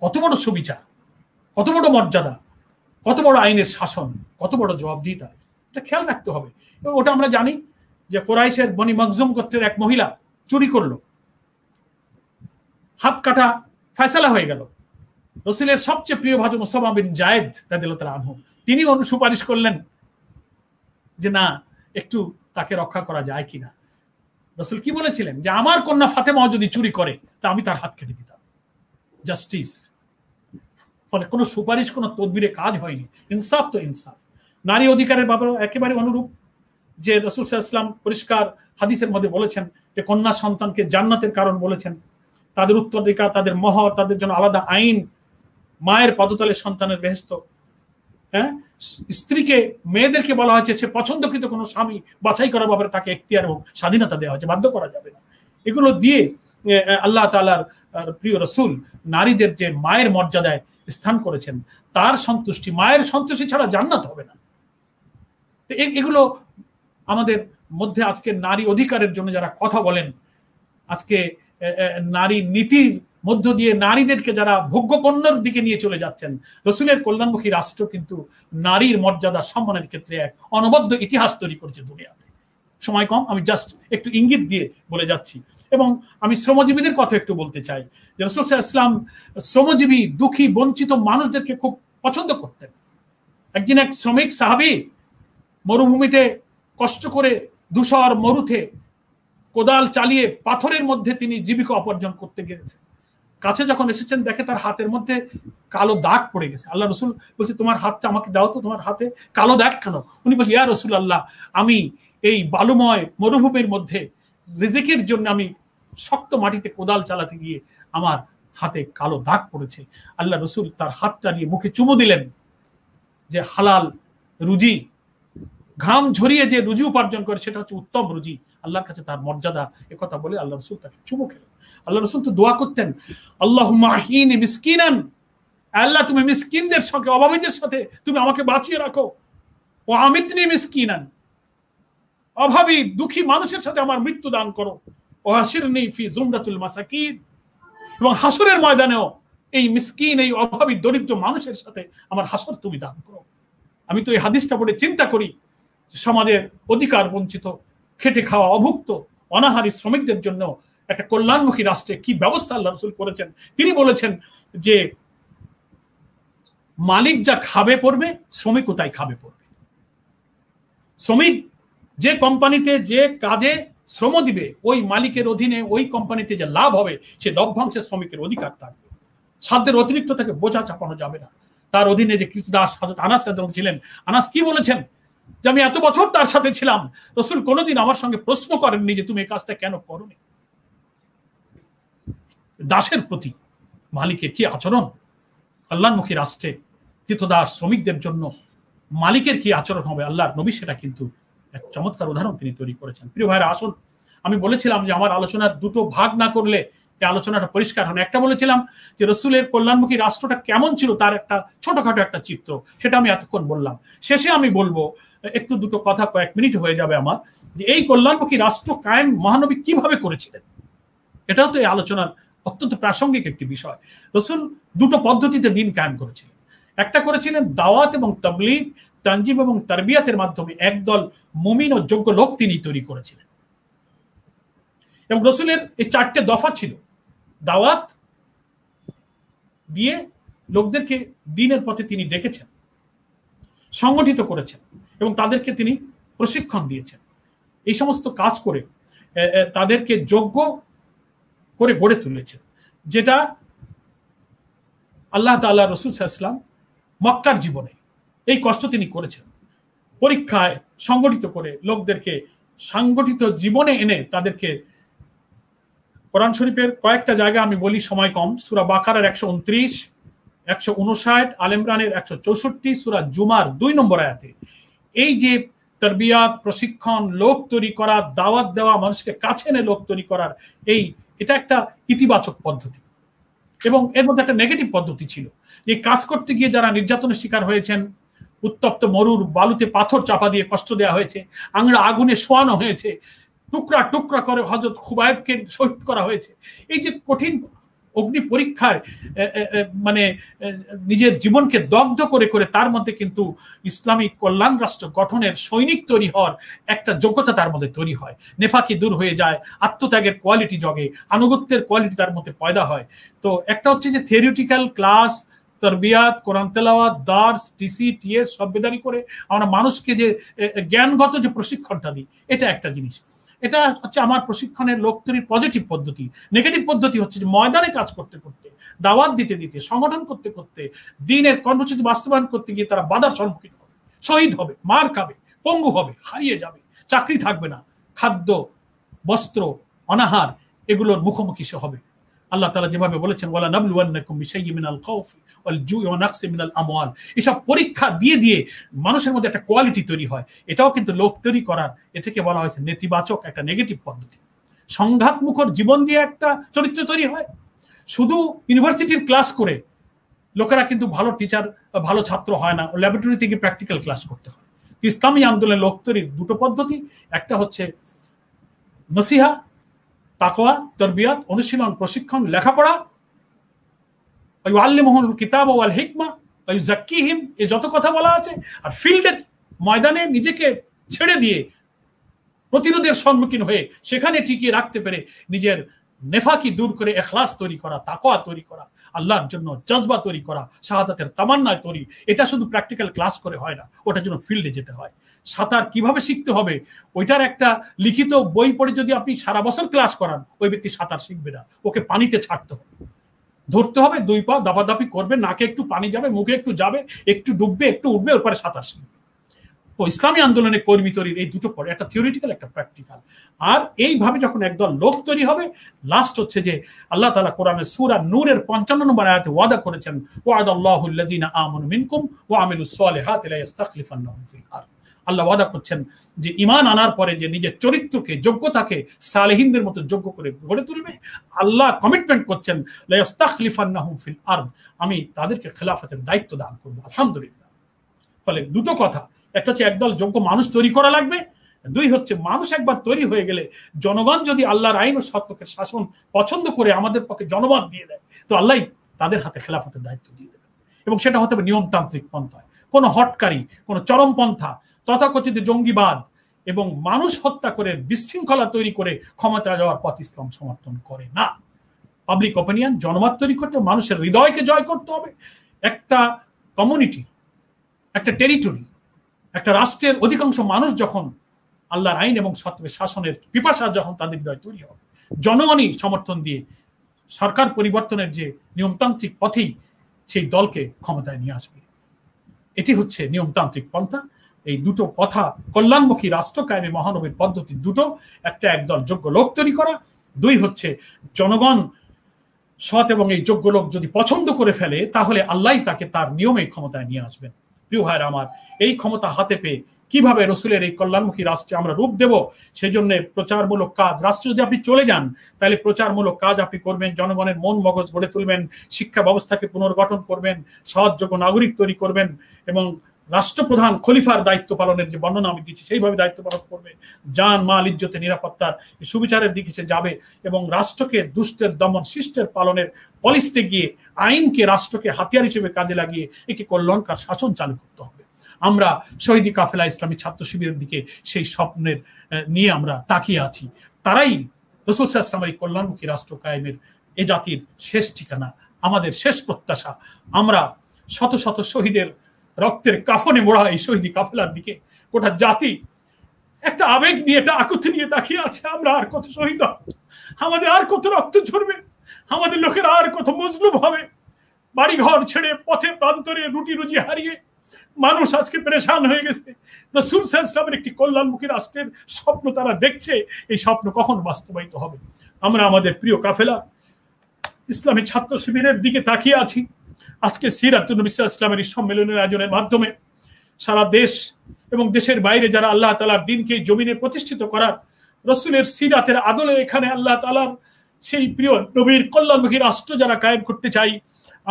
[SPEAKER 1] কত বড় সুবিচার, কত বড় মর্যাদা, কত বড় আইনের শাসন, কত বড় জবাবদিহিতা, এটা খেয়াল রাখতে হবে। এবং ওটা আমরা জানি যে কুরাইশের বনি মখজুম গোত্রের এক মহিলা চুরি করলো, হাত কাটা ফয়সালা হয়ে গেল, রসুলের সবচেয়ে প্রিয় ভাজন উসামা বিন জায়েদ রাদিয়াল্লাহু তাআলা আনহু, তিনি সুপারিশ করলেন যে না, একটু তাকে রক্ষা করা যায় কিনা। রসুল কি বলেছিলেন যে আমার কন্যা ফাতেমাও যদি চুরি করে তা আমি তার হাত কেটে দিতাম। জাস্টিস। ফলে কোনো সুপারিশ, কোনো তদবিরে কাজ হয়নি। ইনসাফ তো ইনসাফ। নারী অধিকারের ব্যাপারে একেবারে অনুরূপ, যে রাসূল সাল্লাল্লাহু আলাইহি ওয়াসাল্লাম পরিষ্কার হাদিসের মধ্যে বলেছেন যে কন্যা সন্তানকে জান্নাতের কারণ বলেছেন, তাদের উত্তরাধিকার, তাদের মহর, তাদের জন্য আলাদা আইন, মায়ের পদতলে সন্তানের বেহেশত। হ্যাঁ, স্ত্রীকে, মেয়েদেরকে বলা হয়েছে সে পছন্দকৃত কোনো স্বামী বাছাই করার ব্যাপারে তাকে এখতিয়ার এবং স্বাধীনতা দেওয়া হয়েছে, বাধ্য করা যাবে না। এগুলো দিয়ে আল্লাহ তাআলার প্রিয় রাসূল নারীদের যে মায়ের মর্যাদায় স্থান করেছেন, তার সন্তুষ্টি, মায়ের সন্তুষ্টি ছাড়া জান্নাত হবে না। এগুলো আমাদের মধ্যে আজকে নারী অধিকারের জন্য যারা কথা বলেন, আজকে নারী নীতির মধ্য দিয়ে নারীদেরকে যারা ভোগ্যপণ্যের দিকে নিয়ে চলে যাচ্ছেন, রসুলের কল্যাণমুখী রাষ্ট্র কিন্তু নারীর মর্যাদা সম্মানের ক্ষেত্রে এক অনবদ্য ইতিহাস তৈরি করেছে দুনিয়াতে। সময় কম, আমি জাস্ট একটু ইঙ্গিত দিয়ে বলে যাচ্ছি। এবং আমি শ্রমজীবীদের কথা একটু বলতে চাই যে রাসূল সাল্লাল্লাহু আলাইহি ওয়াসাল্লাম শ্রমজীবী, দুঃখী, বঞ্চিত মানুষদেরকে খুব পছন্দ করতেন। একদিন এক শ্রমিক সাহাবী মরুভূমিতে কষ্ট করে ধূসর মরুতে কোদাল চালিয়ে পাথরের মধ্যে তিনি জীবিকা উপার্জন করতে গিয়েছেন। কাছে যখন এসেছেন দেখে তার হাতের মধ্যে কালো দাগ পড়ে গেছে। আল্লাহ রসুল বলছে, তোমার হাতটা আমাকে দাও তো, তোমার হাতে কালো দাগ কেন? উনি বলছে, ইয়া রাসূলুল্লাহ, আমি এই বালুময় মরুভূমির মধ্যে রিজিকের জন্য আমি শক্ত মাটিতে কোদাল চালাতে গিয়ে আমার হাতে কালো দাগ পড়েছে। আল্লাহ রসুল তার হাতটা নিয়ে মুখে চুমু দিলেন যে হালাল রুজি, ঘাম ঝরিয়ে যে রুজি উপার্জন করে সেটা হচ্ছে উত্তম রুজি, আল্লাহর কাছে তার মর্যাদা। একথা বলে আল্লাহ রসুল তাকে চুমু খেলেন। আল্লাহ রসুল তো দোয়া করতেন, আল্লাহুম্মা আহিনি মিসকিনান, আল্লাহ তুমি মিসকিনদের সাথে, অভাবীদের সাথে তুমি আমাকে বাঁচিয়ে রাখো। ও আমিতনি মিসকিনান, অভাবী দুঃখী মানুষের সাথে আমার মৃত্যু দান করো। ও হাসিরনি ফি জুমরাতুল মাসাকিন, এবং হাসরের ময়দানেও এই মিসকিন, এই অভাবী দরিদ্র মানুষের সাথে আমার হাসর তুমি দান করো। আমি তো এই হাদিসটা পড়ে চিন্তা করি সমাজের অধিকার বঞ্চিত, খেটে খাওয়া, অভুক্ত, অনাহারী শ্রমিকদের জন্য একটা কল্যাণমুখী রাষ্ট্রে কি ব্যবস্থা আল্লাহ রাসূল করেছেন। তিনি বলেছেন যে মালিক যা খাবে পড়বে, শ্রমিকও তাই খাবে পড়বে। শ্রমিক যে কোম্পানিতে যে কাজে শ্রম দিবে, ওই মালিকের অধীনে ওই কোম্পানিতে যে লাভ হবে, সে লভ্যাংশে শ্রমিকের অধিকার থাকবে। সাধ্যের অতিরিক্ত তাকে বোঝা চাপানো যাবে না। তার অধীনে যে কৃতদাস হযরত আনাস রাদিয়াল্লাহু ছিলেন, আনাস কি বলেছেন যে আমি এত বছর তার সাথে ছিলাম, রাসূল কোনোদিন আমার সঙ্গে প্রশ্ন করেননি যে তুমি এই কাজটা কেন করোনি। দাসের প্রতি মালিকের কি আচরণ, কল্যাণমুখী রাষ্ট্রে কৃতদাস শ্রমিকদের জন্য মালিকের কি আচরণ হবে, আল্লাহর নবী সেটা কিন্তু এক চমৎকার উদাহরণ তিনি তৈরি করেছেন। প্রিয় ভাইরা, আসুন, আমি বলেছিলাম যে আমার আলোচনার দুটো ভাগ না করলে এই আলোচনাটা পরিষ্কার হয় না। একটা বলেছিলাম যে রসুলের কল্যাণমুখী রাষ্ট্রটা কেমন ছিল, তার একটা ছোটখাটো একটা চিত্র, সেটা আমি এতক্ষণ বললাম। শেষে আমি বলবো একটু দুটো কথা, কয়েক মিনিট হয়ে যাবে আমার, যে এই কল্যাণমুখী রাষ্ট্র কায়েম মহানবী কিভাবে করেছিলেন। এটাও তো এই আলোচনার অত্যন্ত প্রাসঙ্গিক একটি বিষয়। রসুল দুটো পদ্ধতিতে দিন কায়েম করেছিলেন। একটা করেছিলেন দাওয়াত এবং তাবলীগ, তানজিম এবং তারবিয়াতের মাধ্যমে একদল মুমিন ও যোগ্য লোক তিনি তৈরি করেছিলেন। এবং রসুলের এই চারটে দফা ছিল। দাওয়াত দিয়ে লোকদেরকে দ্বীনের পথে তিনি ডেকেছেন, সংগঠিত করেছেন এবং তাদেরকে তিনি প্রশিক্ষণ দিয়েছেন। এই সমস্ত কাজ করে তাদেরকে যোগ্য করে গড়ে তুলেছেন, যেটা আল্লাহ তাআলা রাসূল সাল্লাল্লাহু আলাইহি ওয়াসাল্লাম মক্কার জীবনে এই কষ্ট তিনি করেছেন। পরীক্ষায় সংগঠিত করে লোকদেরকে সংগঠিত জীবনে এনে তাদেরকে কোরআন শরীফের কয়েকটা জায়গা আমি বলি, সময় কম। সূরা বাকারার 129, 159, আল ইমরানের 164, সূরা জুমার 2 নম্বর আয়াতে এই যে তারবিয়াত, প্রশিক্ষণ, লোক তৈরি করা, দাওয়াত দেওয়া, মানুষকে কাছে এনে লোক তৈরি করার, এটা একটা ইতিবাচক পদ্ধতি। এবং এর মধ্যে একটা নেগেটিভ পদ্ধতি ছিল। এই কাজ করতে গিয়ে যারা নির্যাতনের শিকার হয়েছেন, উত্তপ্ত মরুর বালুতে পাথর চাপা দিয়ে কষ্ট দেওয়া হয়েছে, আংড়া আগুনে শোয়ানো হয়েছে, টুকরা টুকরা করে হযরত খুবাইবকে শহীদ করা হয়েছে। এই যে কঠিন অগ্নি পরীক্ষায় মানে নিজের জীবনকে দগ্ধ করে করে তার মধ্যে কিন্তু ইসলামিক কল্যাণ রাষ্ট্র গঠনের সৈনিক তৈরি হওয়ার একটা যোগ্যতা তার মধ্যে তৈরি হয়। নেফাকি দূর হয়ে যায়, আত্মত্যাগের কোয়ালিটি জগে, আনুগত্যের কোয়ালিটি তার মধ্যে পয়দা হয়। তো একটা হচ্ছে যে থিওরিটিক্যাল ক্লাস, তরবিয়াত, কোরআন তেলাওয়াত, দার্স, টিসি, টিএস সব বেদারি করে আমরা মানুষকে যে জ্ঞানগত যে প্রশিক্ষণটা দিই, এটা একটা জিনিস। এটা হচ্ছে আমার প্রশিক্ষণের লোক তৈরির পজিটিভ পদ্ধতি। নেগেটিভ পদ্ধতি হচ্ছে যে ময়দানে কাজ করতে করতে, দাওয়াত দিতে দিতে, সংগঠন করতে করতে, দিনের কর্মসূচি বাস্তবায়ন করতে গিয়ে তারা বাধার সম্মুখীন হবে, শহীদ হবে, মার খাবে, পঙ্গু হবে, হারিয়ে যাবে, চাকরি থাকবে না, খাদ্য, বস্ত্র, অনাহার এগুলোর মুখোমুখি সে হবে। আল্লাহ তাআলা যেভাবে বলেছেন, ওয়ালা নাবলুওয়ান্নাকুম বিশাইয়্যিন মিনাল খাউফি ওয়াল জুই ওয়া নাকসিম মিনাল আমওয়াল, এসব পরীক্ষা দিয়ে দিয়ে মানুষের মধ্যে একটা কোয়ালিটি তৈরি হয়। এটাও কিন্তু লোক তৈরি করার, এটাকে বলা হয়েছে নেতিবাচক একটা নেগেটিভ পদ্ধতি। সংঘাতমুখর জীবন দিয়ে একটা চরিত্র তৈরি হয়। শুধু ইউনিভার্সিটির ক্লাস করে লোকেরা কিন্তু ভালো টিচার, ভালো ছাত্র হয় না, ল্যাবরেটরি থেকে প্র্যাকটিক্যাল ক্লাস করতে হয়। ইসলামী আন্দোলনের লোক তৈরির দুটো পদ্ধতি, একটা হচ্ছে নসিহা, তাকওয়া, তরবিয়াত, অনুশীলন, প্রশিক্ষণ, লেখাপড়া, ওয়াল্লিমুহুল কিতাব ওয়াল হিকমা ওয়া ইউযাক্কিহিম, এই যত কথা বলা আছে। আর ফিল্ডে, ময়দানে নিজেকে ছেড়ে দিয়ে প্রতিরোধের সম্মুখীন হয়ে সেখানে টিকিয়ে রাখতে পেরে নিজের নেফাকি দূর করে ইখলাস তৈরি করা, তাকওয়া তৈরি করা, আল্লাহর জন্য জজবা তৈরি করা, শাহাদাতের তামান্না তৈরি। এটা শুধু প্র্যাকটিক্যাল ক্লাস করে হয় না, ওটার জন্য ফিল্ডে যেতে হয়। সাঁতার কিভাবে শিখতে হবে ওইটার একটা লিখিত বই পড়ে যদি আপনি সারা বছর ক্লাস করান, ওই ব্যক্তি সাঁতার শিখবে না। ওকে পানিতে ছাড়তে হবে, ধরতে হবে, দুই পা দাপাদাপি করবে, নাকে একটু পানি যাবে, মুখে একটু যাবে, একটু ডুববে, একটু উঠবে, ওর পরে সাঁতার শিখবে। ও ইসলামী আন্দোলনের কর্মী তৈরির এই দুটো পড়ে, একটা থিওরিটিক্যাল, একটা প্র্যাকটিক্যাল। আর এইভাবে যখন একদল লোক তৈরি হবে, লাস্ট হচ্ছে যে আল্লাহ তাআলা কোরআনের সূরা নূরের 55 নম্বর আয়াতে ওয়াদা করেছেন, ওয়াদাল্লাহুল লাযিনা আমানু মিনকুম ওয়া আমিলুস সালিহাতি লা ইস্তাখলিফান্নাহুম ফিল আরদ। আল্লাহ ওয়াদা করছেন যে ঈমান আনার পরে যে নিজের চরিত্রকে, যোগ্যতাকে সালেহিনদের মতো যোগ্য করে গড়ে তুলবে, আল্লাহ কমিটমেন্ট করছেন লা ইস্তাখলিফান্নাহুম ফিল আরদ, আমি তাদেরকে খেলাফতের দায়িত্ব দান করব। আলহামদুলিল্লাহ। ফলে দুটো কথা, একটা হচ্ছে একদল যোগ্য মানুষ তৈরি করা লাগবে, দুই হচ্ছে মানুষ একবার তৈরি হয়ে গেলে জনগণ যদি আল্লাহর আইন ও সত্যের শাসন পছন্দ করে আমাদের পক্ষে জনমত দিয়ে দেয়, তো আল্লাহ তাদের হাতে খেলাফতের দায়িত্ব দিয়ে দেবে। এবং সেটা হতে হবে নিয়মতান্ত্রিক পন্থায়, কোনো হটকারী, কোনো চরমপন্থা, তথাকথিত জঙ্গিবাদ এবং মানুষ হত্যা করে বিশৃঙ্খলা তৈরি করে ক্ষমতা যাওয়ার পথ ইসলাম সমর্থন করে না। পাবলিক অপিনিয়ন, জনমত তৈরি করতে, মানুষের হৃদয়কে জয় করতে হবে। একটা কমিউনিটি, একটা টেরিটরি, একটা রাষ্ট্রের অধিকাংশ মানুষ যখন আল্লাহর আইন এবং সত্যের শাসনের পিপাসা যখন তাদের হৃদয় তৈরি হবে, জনগণই সমর্থন দিয়ে সরকার পরিবর্তনের যে নিয়মতান্ত্রিক পথেই সেই দলকে ক্ষমতায় নিয়ে আসবে। এটি হচ্ছে নিয়মতান্ত্রিক পন্থা। এই দুটো পথা কল্যাণমুখী রাষ্ট্র কায়েমে মহানবীর পদ্ধতি দুটো, একটা একদল যোগ্য লোক তৈরি করা, দুই হচ্ছে জনগণ সৎ এবং এই যোগ্য লোক যদি পছন্দ করে ফেলে তাহলে আল্লাহ তাকে তার নিয়মে ক্ষমতায় নিয়ে আসবেন। প্রিয় ভাইরা আমার, এই ক্ষমতা হাতে পেয়ে কিভাবে রসুলের এই কল্যাণমুখী রাষ্ট্রে আমরা রূপ দেব, সেই জন্য প্রচারমূলক কাজ, রাষ্ট্র যদি আপনি চলে যান তাহলে প্রচারমূলক কাজ আপনি করবেন, জনগণের মন মগজ গড়ে তুলবেন, শিক্ষা ব্যবস্থাকে পুনর্গঠন করবেন, সৎযোগ্য নাগরিক তৈরি করবেন এবং রাষ্ট্রপ্রধান খলিফার দায়িত্ব পালনের যে বর্ণনা আমি দিচ্ছি সেইভাবে দায়িত্ব পালন করবে। জান মাল ইজ্জতে নিরাপত্তার সুবিচারের দিকে সে যাবে এবং রাষ্ট্রকে দুষ্টের দমন শিষ্টের পালনের পলিসিতে গিয়ে আইনকে রাষ্ট্রকে হাতিয়ার হিসেবে কাজে লাগিয়ে একটি কল্যাণকার শাসন চালু করতে হবে। আমরা শহীদি কাফেলা ইসলামী ছাত্র শিবিরের দিকে সেই স্বপ্নের নিয়ে আমরা তাকিয়ে আছি। তারাই রাসূল সাল্লাল্লাহু আলাইহি ওয়াসাল্লামের এই কল্যাণমুখী রাষ্ট্র কায়েমের এ জাতির শেষ ঠিকানা, আমাদের শেষ প্রত্যাশা। আমরা শত শত শহীদের রক্তের কাফনে মোড়া এই শহীদি কাফেলার দিকে গোটা জাতি একটা আবেগ নিয়ে, একটা আকুতি নিয়ে তাকিয়ে আছে। আমরা আর কত শহীদ হব, আমাদের আর কত রক্ত ঝরবে, আমাদের লোকের আর কত মজলুম হবে, বাড়িঘর ছেড়ে পথে প্রান্তরে রুটি রুজি হারিয়ে মানুষ আজকে পেরেশান হয়ে গেছে। রাসূল সাল্লাল্লাহু আলাইহি ওয়াসাল্লামের একটি কল্যাণমুখী রাষ্ট্রের স্বপ্ন তারা দেখছে, এই স্বপ্ন কখন বাস্তবায়িত হবে? আমরা আমাদের প্রিয় কাফেলা ইসলামী ছাত্র শিবিরের দিকে তাকিয়ে আছি। আজকে সিরাতুন নবী সাল্লাল্লাহু আলাইহি ওয়াসাল্লামের এই সম্মেলনের আয়োজনের মাধ্যমে সারা দেশ এবং দেশের বাইরে যারা আল্লাহ তাআলার দ্বীনকে জমিনে প্রতিষ্ঠিত করার রাসূলের সিরাতের আদলে এখানে আল্লাহ তাআলার সেই প্রিয় নবীর কল্যাণমুখী রাষ্ট্র যারা কায়েম করতে চাই,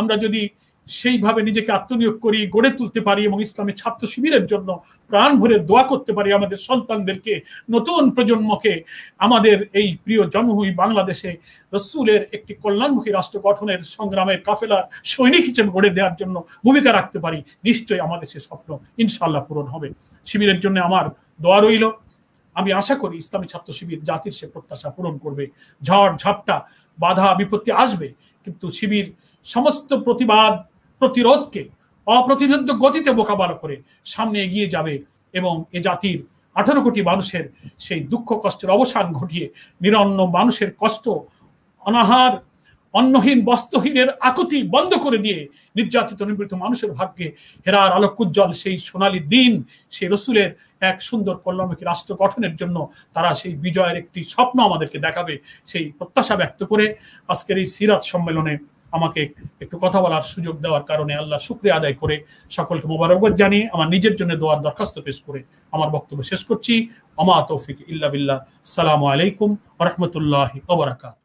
[SPEAKER 1] আমরা যদি সেইভাবে নিজেকে আত্মনিয়োগ করি, গড়ে তুলতে পারি এবং ইসলামী ছাত্র শিবিরের জন্য প্রাণ ভরে দোয়া করতে পারি, আমাদের সন্তানদেরকে, নতুন প্রজন্মকে আমাদের এই প্রিয় জন্মভূমি বাংলাদেশে রাসূলের একটি কল্যাণমুখী রাষ্ট্র গঠনের সংগ্রামের কাফেলার সৈনিক হিসেবে গড়ে দেওয়ার জন্য ভূমিকা রাখতে পারি, নিশ্চয়ই আমাদের সে স্বপ্ন ইনশাআল্লাহ পূরণ হবে। শিবিরের জন্য আমার দোয়া রইল। আমি আশা করি ইসলামী ছাত্র শিবির জাতির সে প্রত্যাশা পূরণ করবে। ঝড় ঝাপটা বাধা বিপত্তি আসবে, কিন্তু শিবির সমস্ত প্রতিবাদ প্রতিরোধকে অপ্রতিরোধ্য গতিতে মোকাবেলা করে সামনে এগিয়ে যাবে এবং এ জাতির 18 কোটি মানুষের সেই দুঃখ কষ্টের অবসান ঘটিয়ে নিরন্ন মানুষের কষ্ট, অনাহার, অন্নহীন বস্ত্রহীনের আকুতি বন্ধ করে দিয়ে নির্যাতিত নিপীড়িত মানুষের ভাগ্যে হেরার আলোকোজ্জ্বল সেই সোনালী দিন, সেই রসুলের এক সুন্দর কল্যাণমুখী রাষ্ট্র গঠনের জন্য তারা সেই বিজয়ের একটি স্বপ্ন আমাদেরকে দেখাবে, সেই প্রত্যাশা ব্যক্ত করে আজকের এই সিরাত সম্মেলনে আমাকে একটু কথা বলার সুযোগ দেওয়ার কারণে আল্লাহ শুকরিয়া আদায় করে সকলকে মোবারকবাদ জানিয়ে আমার নিজের জন্য দোয়ার দরখাস্ত পেশ করে আমার বক্তব্য শেষ করছি। ওমা তৌফিক ইল্লা বিল্লাহ। আসসালামু আলাইকুম ওয়া রাহমাতুল্লাহি ওয়া বারাকাতুহু।